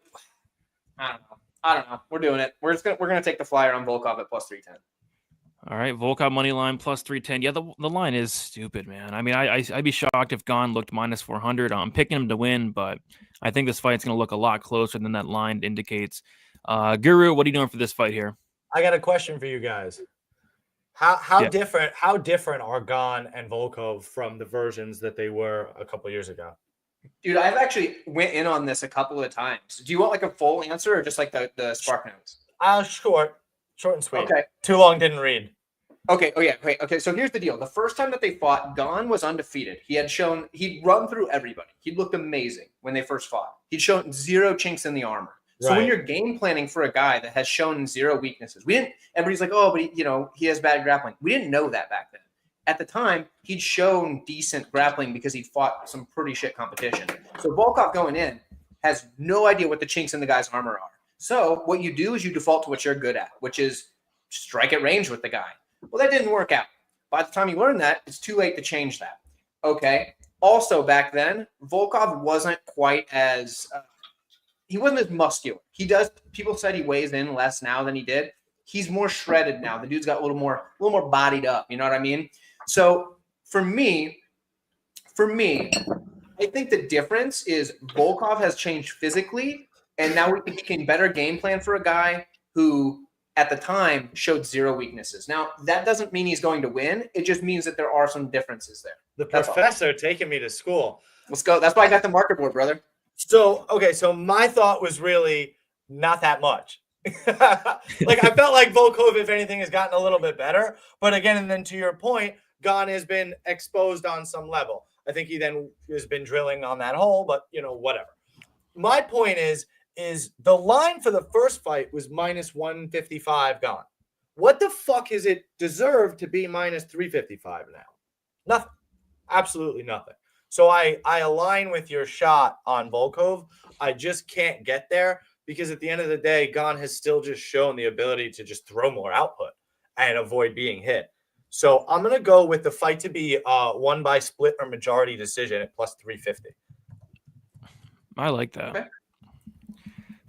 [SPEAKER 3] I don't know. We're doing it. We're gonna take the flyer on Volkov at plus 310.
[SPEAKER 1] All right, Volkov money line plus 310. Yeah, the line is stupid, man. I mean, I'd be shocked if Gane looked minus 400. I'm picking him to win, but I think this fight's going to look a lot closer than that line indicates. Guru, what are you doing for this fight here?
[SPEAKER 2] I got a question for you guys. How different are Gane and Volkov from the versions that they were a couple years ago?
[SPEAKER 3] Dude, I've actually went in on this a couple of times. Do you want like a full answer or just like the spark notes?
[SPEAKER 2] Short and sweet.
[SPEAKER 3] Okay.
[SPEAKER 2] Too long, didn't read.
[SPEAKER 3] Okay. Oh yeah. Okay. So here's the deal. The first time that they fought, Gane was undefeated. He'd run through everybody. He looked amazing when they first fought. He'd shown zero chinks in the armor. So when you're game planning for a guy that has shown zero weaknesses, everybody's like, oh, but he has bad grappling. We didn't know that back then. At the time, he'd shown decent grappling because he'd fought some pretty shit competition. So Volkov going in has no idea what the chinks in the guy's armor are. So what you do is you default to what you're good at, which is strike at range with the guy. Well, that didn't work out. By the time you learn that, it's too late to change that. Okay. Also, back then, Volkov wasn't quite as he wasn't as muscular. People said he weighs in less now than he did. He's more shredded now. The dude's got a little more bodied up. You know what I mean? So for me, I think the difference is Volkov has changed physically, and now he can better game plan for a guy who at the time showed zero weaknesses. Now, that doesn't mean he's going to win. It just means that there are some differences there.
[SPEAKER 2] The professor taking me to school.
[SPEAKER 3] Let's go. That's why I got the marker board, brother.
[SPEAKER 2] So my thought was really not that much. Like, I felt like Volkov, if anything, has gotten a little bit better. But again, and then to your point, Gane has been exposed on some level. I think he then has been drilling on that hole, but, whatever. My point is the line for the first fight was minus 155 Gane. What the fuck is it deserved to be minus 355 now? Nothing. Absolutely nothing. So I align with your shot on Volkov. I just can't get there because at the end of the day, Gane has still just shown the ability to just throw more output and avoid being hit. So I'm going to go with the fight to be won by split or majority decision at plus 350.
[SPEAKER 1] I like that.
[SPEAKER 3] Okay.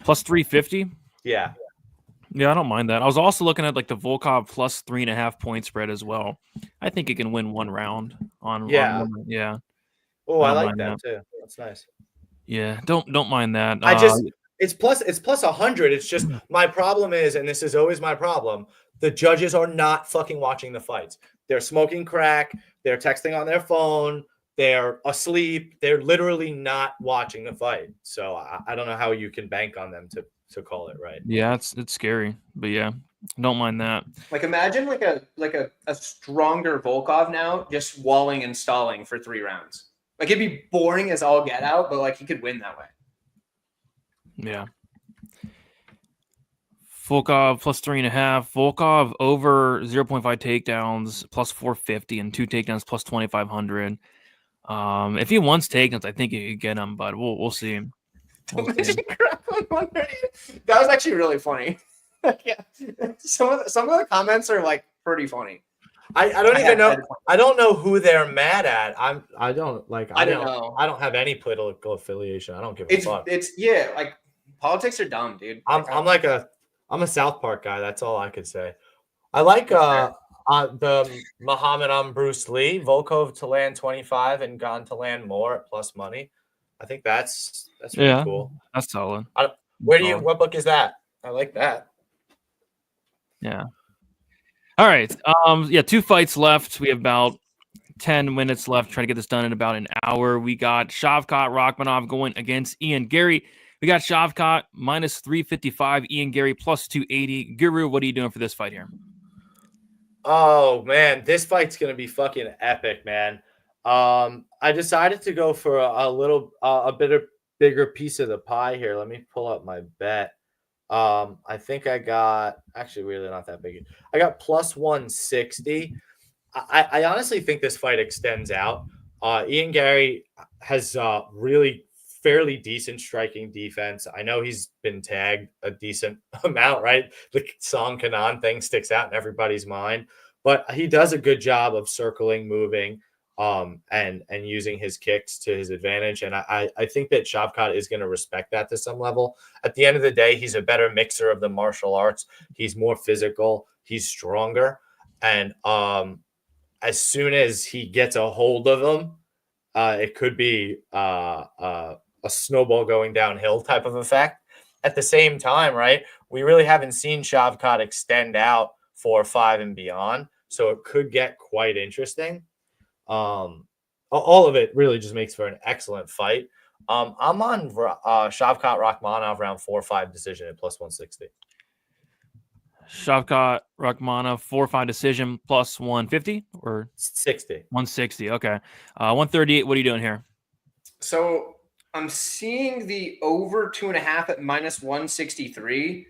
[SPEAKER 1] Plus 350?
[SPEAKER 2] Yeah.
[SPEAKER 1] Yeah, I don't mind that. I was also looking at like the Volkov plus 3.5 point spread as well. I think it can win one round on.
[SPEAKER 2] Yeah.
[SPEAKER 1] Yeah.
[SPEAKER 2] Oh, I like that too. That's nice.
[SPEAKER 1] Yeah. Don't mind that.
[SPEAKER 2] It's plus 100. It's just my problem is, and this is always my problem, the judges are not fucking watching the fights. They're smoking crack. They're texting on their phone. They're asleep. They're literally not watching the fight. So I don't know how you can bank on them to call it right.
[SPEAKER 1] Yeah, it's scary, but yeah, don't mind that.
[SPEAKER 3] Like, imagine like a stronger Volkov now just walling and stalling for 3 rounds. Like, it'd be boring as all get out, but like he could win that way.
[SPEAKER 1] Yeah. Volkov plus 3.5. Volkov over 0.5 takedowns plus 450 and 2 takedowns plus 2,500. If he wants takedowns, I think he could get them, but we'll see.
[SPEAKER 3] That was actually really funny. Yeah, some of the comments are like pretty funny.
[SPEAKER 2] I don't even know. I don't know who they're mad at. I don't know. I don't have any political affiliation. I don't give a fuck.
[SPEAKER 3] Like politics are dumb, dude.
[SPEAKER 2] I'm a South Park guy. That's all I could say. I like the Muhammad Bruce Lee, Volkov to land 25 and Gane to land more at plus money. I think that's really cool.
[SPEAKER 1] That's solid.
[SPEAKER 2] What book is that? I like that.
[SPEAKER 1] Yeah. All right. Yeah, 2 fights left. We have about 10 minutes left. Try to get this done in about an hour. We got Shavkat Rakhmonov going against Ian Gary. We got Shavkat minus 355, Ian Gary plus 280. Guru, what are you doing for this fight here?
[SPEAKER 2] Oh man, this fight's gonna be fucking epic, man. I decided to go for a bit of bigger piece of the pie here. Let me pull up my bet. I think I got actually really not that big. I got plus 160. I honestly think this fight extends out. Ian Gary has really fairly decent striking defense. I know he's been tagged a decent amount, right? The Song Kanan thing sticks out in everybody's mind, but he does a good job of circling, moving, and using his kicks to his advantage. And I think that Shavkat is going to respect that to some level. At the end of the day, he's a better mixer of the martial arts. He's more physical. He's stronger. And as soon as he gets a hold of him, it could be a snowball going downhill type of effect. At the same time, right, we really haven't seen Shavkat extend out 4-5 and beyond, so it could get quite interesting. All of it really just makes for an excellent fight. I'm on Shavkat Rakhmonov round 4-5 decision at plus 160.
[SPEAKER 1] Shavkat Rakhmonov 4-5 decision plus 150 or
[SPEAKER 2] 60.
[SPEAKER 1] 160. Okay. 138. What are you doing here?
[SPEAKER 3] So I'm seeing the over 2.5 at minus 163.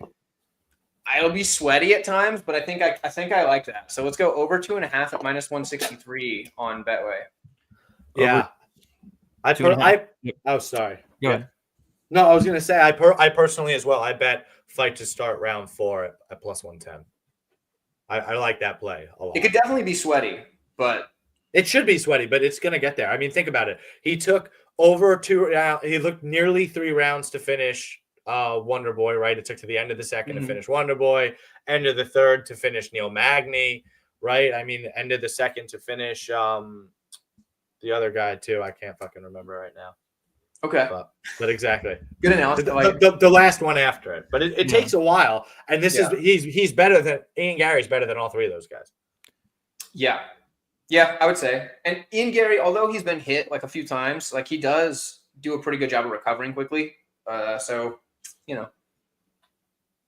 [SPEAKER 3] It'll be sweaty at times, but I think I like that. So let's go over 2.5 at minus 163 on Betway.
[SPEAKER 2] Yeah. Oh, sorry.
[SPEAKER 1] Go ahead.
[SPEAKER 2] No, I was gonna say I personally as well. I bet fight to start round 4 at plus 110. I like that play a lot.
[SPEAKER 3] It could definitely be sweaty, but
[SPEAKER 2] it should be sweaty, but it's gonna get there. I mean, think about it. He took over 2 rounds. He looked nearly 3 rounds to finish Wonder Boy, right? It took to the end of the second to finish Wonder Boy, end of the third to finish Neil Magny, right? I mean, end of the second to finish the other guy too. I can't fucking remember right now.
[SPEAKER 3] Okay.
[SPEAKER 2] But exactly.
[SPEAKER 3] Good analysis.
[SPEAKER 2] The last one after it. But it takes a while. And this is he's better than Ian Gary's better than all 3 of those guys.
[SPEAKER 3] Yeah. Yeah, I would say. And Ian Gary, although he's been hit like a few times, like he does do a pretty good job of recovering quickly. So, you know.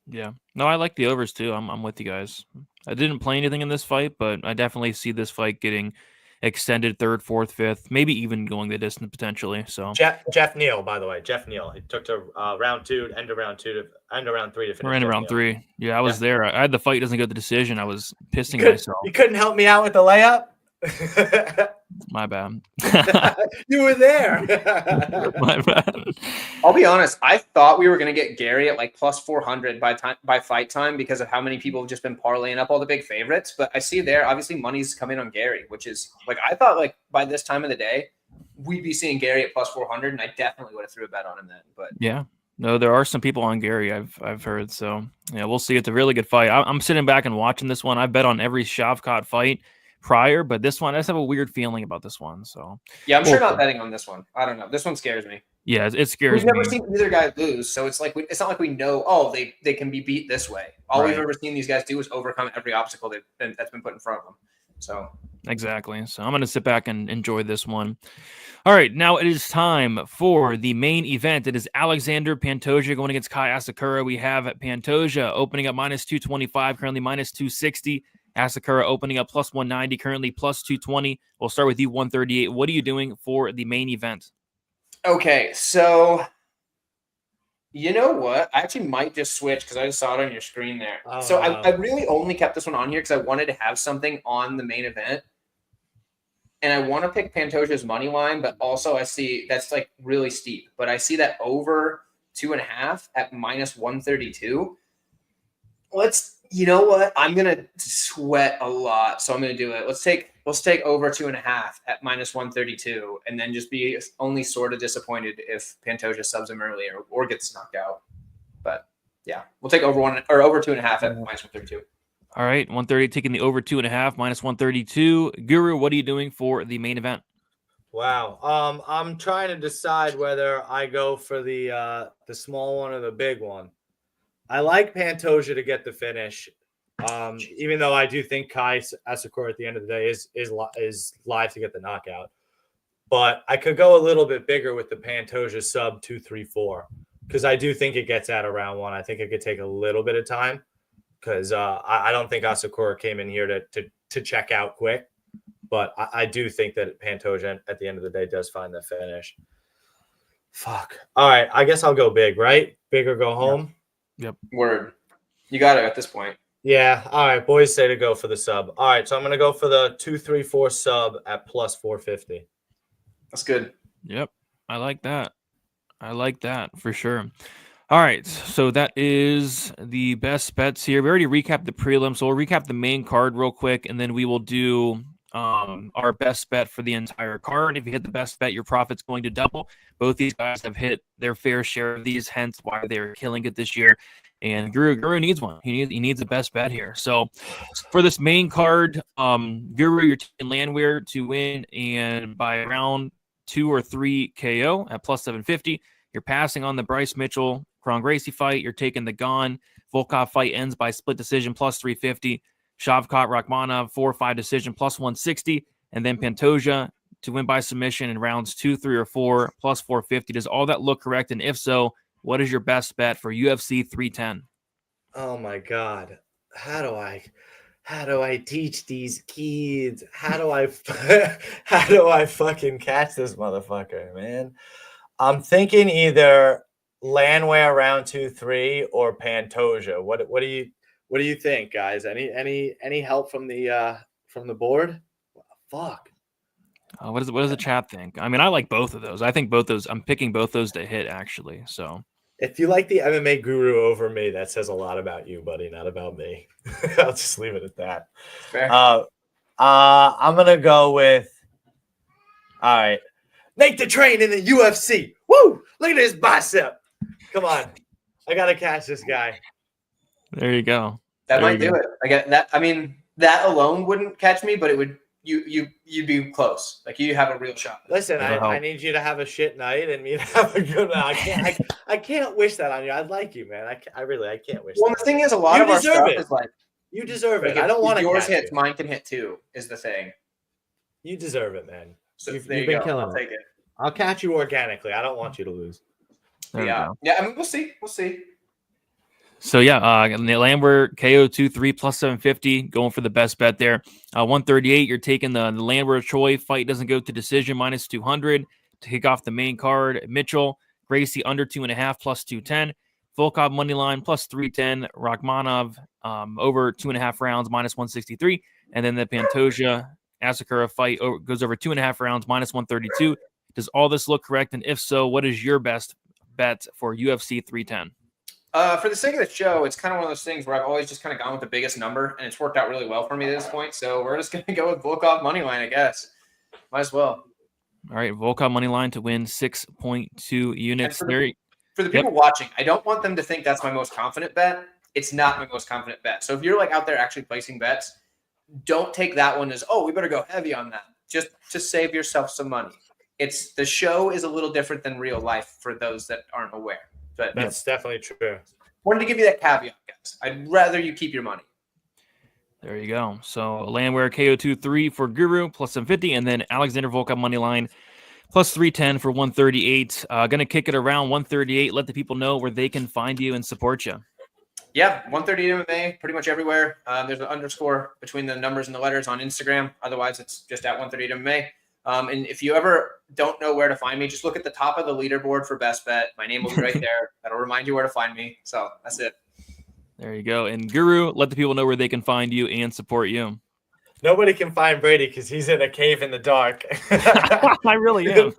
[SPEAKER 1] Yeah. No, I like the overs too. I'm with you guys. I didn't play anything in this fight, but I definitely see this fight getting extended 3rd, 4th, 5th, maybe even going the distance potentially. So
[SPEAKER 2] Jeff Neal, by the way, Jeff Neal. He took to round 2, end of round 2 to end of round 3 to finish.
[SPEAKER 1] We're in round 3. Yeah, I was there. I had the fight doesn't go to decision. I was pissing myself.
[SPEAKER 2] You couldn't help me out with the layup.
[SPEAKER 1] My bad.
[SPEAKER 2] You were there.
[SPEAKER 1] My bad.
[SPEAKER 3] I'll be honest. I thought we were going to get Gary at like plus 400 by fight time because of how many people have just been parlaying up all the big favorites. But I see there, obviously, money's coming on Gary, which is like I thought like by this time of the day we'd be seeing Gary at plus 400, and I definitely would have threw a bet on him then. But
[SPEAKER 1] yeah. No, there are some people on Gary I've heard. So yeah, we'll see. It's a really good fight. I'm sitting back and watching this one. I bet on every Shavkat fight prior, but this one I just have a weird feeling about this one. So
[SPEAKER 3] yeah, I'm sure not betting on this one. I don't know. This one scares me.
[SPEAKER 1] Yeah, it scares
[SPEAKER 3] me. We've
[SPEAKER 1] me.
[SPEAKER 3] never seen either guy lose, so it's like it's not like we know. Oh, they can be beat this way. All we've ever seen these guys do is overcome every obstacle that's been put in front of them. So
[SPEAKER 1] exactly. So I'm going to sit back and enjoy this one. All right, now it is time for the main event. It is Alexandre Pantoja going against Kai Asakura. We have Pantoja opening up minus 225, currently minus 260. Asakura opening up plus 190, currently plus 220. We'll start with you, 138. What are you doing for the main event?
[SPEAKER 3] Okay, so you know what? I actually might just switch because I just saw it on your screen there. Oh, so wow. I really only kept this one on here because I wanted to have something on the main event. And I want to pick Pantoja's money line, but also I see that's like really steep. But I see that over 2.5 at minus 132. You know what? I'm gonna sweat a lot, so I'm gonna do it. Let's take over 2.5 at minus 132, and then just be only sort of disappointed if Pantoja subs him early or gets knocked out. But yeah, we'll take over 2.5 at minus 132.
[SPEAKER 1] All right, 130 taking the over 2.5 minus 132. Guru, what are you doing for the main event?
[SPEAKER 2] Wow, I'm trying to decide whether I go for the small one or the big one. I like Pantoja to get the finish, Even though I do think Kai Asakura at the end of the day is live to get the knockout. But I could go a little bit bigger with the Pantoja sub 234 because I do think it gets out of round 1. I think it could take a little bit of time because I don't think Asakura came in here to check out quick. But I do think that Pantoja at the end of the day does find the finish. Fuck. All right. I guess I'll go big, right? Big or go home?
[SPEAKER 1] Yep.
[SPEAKER 3] Word. You got it at this point.
[SPEAKER 2] Yeah. All right. Boys say to go for the sub. All right. So I'm going to go for the 234 sub at plus 450.
[SPEAKER 3] That's good.
[SPEAKER 1] Yep. I like that. I like that for sure. All right. So that is the best bets here. We already recapped the prelim. So we'll recap the main card real quick, and then we will do our best bet for the entire card. If you hit the best bet, your profit's going to double. Both these guys have hit their fair share of these, hence why they're killing it this year. And Guru needs one. He needs a best bet here. So for this main card, Guru, you're taking Landwehr to win and by round 2 or 3 KO at plus 750. You're passing on the Bryce Mitchell Gracie fight. You're taking the Gane Volkov fight ends by split decision plus 350. Shavkat Rakhmonov 4-5 decision plus 160, and then Pantoja to win by submission in rounds 2, 3, or 4 plus 450. Does all that look correct? And if so, what is your best bet for UFC 310?
[SPEAKER 2] Oh my God. How do I teach these kids? How do I fucking catch this motherfucker, man? I'm thinking either Landwehr round 2, 3 or Pantoja. What do you think, guys? Any help from the board? Fuck.
[SPEAKER 1] What does the chat think? I mean, I like both of those. I think both those. I'm picking both those to hit actually. So
[SPEAKER 2] if you like the MMA Guru over me, that says a lot about you, buddy, not about me. I'll just leave it at that.
[SPEAKER 3] Fair.
[SPEAKER 2] I'm gonna go with. All right, Nate the Train in the UFC. Woo! Look at his bicep. Come on, I gotta catch this guy.
[SPEAKER 1] There you go.
[SPEAKER 3] That might do it. I get that. I mean, that alone wouldn't catch me, but it would. You'd be close. Like you have a real shot.
[SPEAKER 2] Listen, I need you to have a shit night and me to have a good night. I can't wish that on you. I'd like you, man. I can't wish.
[SPEAKER 3] Well,
[SPEAKER 2] that.
[SPEAKER 3] The thing is, a lot of our stuff is like
[SPEAKER 2] you deserve it.
[SPEAKER 3] Like
[SPEAKER 2] I don't want to.
[SPEAKER 3] Yours hits, mine can hit too. Is the thing.
[SPEAKER 2] You deserve it, man.
[SPEAKER 3] So
[SPEAKER 2] you've
[SPEAKER 3] there you
[SPEAKER 2] been
[SPEAKER 3] go.
[SPEAKER 2] killing
[SPEAKER 3] I'll take it.
[SPEAKER 2] I'll catch you organically. I don't want you to lose.
[SPEAKER 3] Yeah. I mean, we'll see.
[SPEAKER 1] So yeah, Landwehr KO 2-3 plus 750, going for the best bet there. 138, you're taking the Landwehr Choi fight doesn't go to decision minus 200 to kick off the main card. Mitchell Gracie under 2.5 plus 210. Volkov money line plus 310. Rakhmonov over 2.5 rounds minus 163, and then the Pantoja Asakura fight goes over 2.5 rounds minus 132. Does all this look correct? And if so, what is your best bet for UFC 310?
[SPEAKER 3] For the sake of the show, it's kind of one of those things where I've always just kind of gone with the biggest number, and it's worked out really well for me at this point. So we're just going to go with Volkov money line, I guess. Might as well.
[SPEAKER 1] All right, Volkov money line to win 6.2 units.
[SPEAKER 3] For the people watching, I don't want them to think that's my most confident bet. It's not my most confident bet. So if you're like out there actually placing bets, don't take that one as, we better go heavy on that. Just to save yourself some money. The show is a little different than real life for those that aren't aware. But
[SPEAKER 2] that's definitely true.
[SPEAKER 3] Wanted to give you that caveat, guys. I'd rather you keep your money.
[SPEAKER 1] There you go. So Landwehr KO 2-3 for Guru plus 750, and then Alexandre Volkov money line plus 310 for 138. Gonna kick it around 138. Let the people know where they can find you and support you.
[SPEAKER 3] Yeah, 138 MMA, pretty much everywhere. There's an underscore between the numbers and the letters on Instagram. Otherwise, it's just at 138 MMA. And if you ever don't know where to find me, just look at the top of the leaderboard for Best Bet. My name will be right there. That'll remind you where to find me. So that's it.
[SPEAKER 1] There you go. And Guru, let the people know where they can find you and support you.
[SPEAKER 2] Nobody can find Brady because he's in a cave in the dark.
[SPEAKER 1] I really am.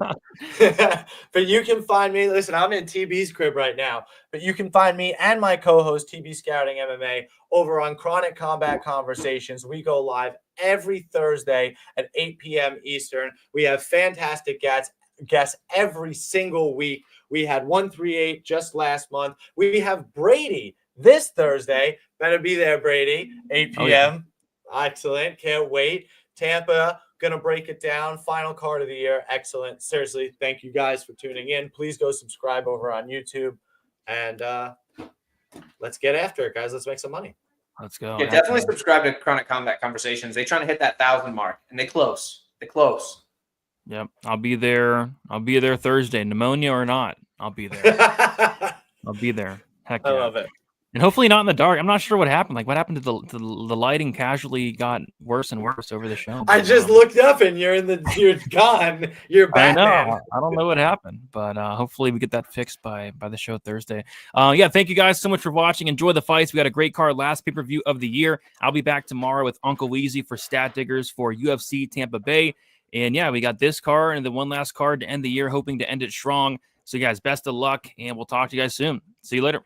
[SPEAKER 2] But you can find me. Listen, I'm in TB's crib right now. But you can find me and my co-host, TB Scouting MMA, over on Chronic Combat Conversations. We go live every Thursday at 8 p.m. Eastern. We have fantastic guests every single week. We had 138 just last month. We have Brady this Thursday. Better be there, Brady, 8 p.m.
[SPEAKER 1] Oh, yeah.
[SPEAKER 2] Excellent. Can't wait. Tampa, going to break it down. Final card of the year. Excellent. Seriously, thank you guys for tuning in. Please go subscribe over on YouTube. And let's get after it, guys. Let's make some money.
[SPEAKER 1] Let's go.
[SPEAKER 3] Yeah, definitely subscribe to Chronic Combat Conversations. They're trying to hit that 1,000 mark, and they close. They close.
[SPEAKER 1] Yep, I'll be there. I'll be there Thursday, pneumonia or not. I'll be there. I'll be there. Heck yeah.
[SPEAKER 2] I love it.
[SPEAKER 1] And hopefully not in the dark. I'm not sure what happened. Like, what happened to the lighting? Casually got worse and worse over the show.
[SPEAKER 2] I just looked up and you're gone. You're Batman.
[SPEAKER 1] I know. I don't know what happened, but hopefully we get that fixed by the show Thursday. Yeah, thank you guys so much for watching. Enjoy the fights. We got a great card, last pay-per-view of the year. I'll be back tomorrow with Uncle Weezy for Stat Diggers for UFC Tampa Bay. And yeah, we got this card and the one last card to end the year, hoping to end it strong. So guys, best of luck, and we'll talk to you guys soon. See you later.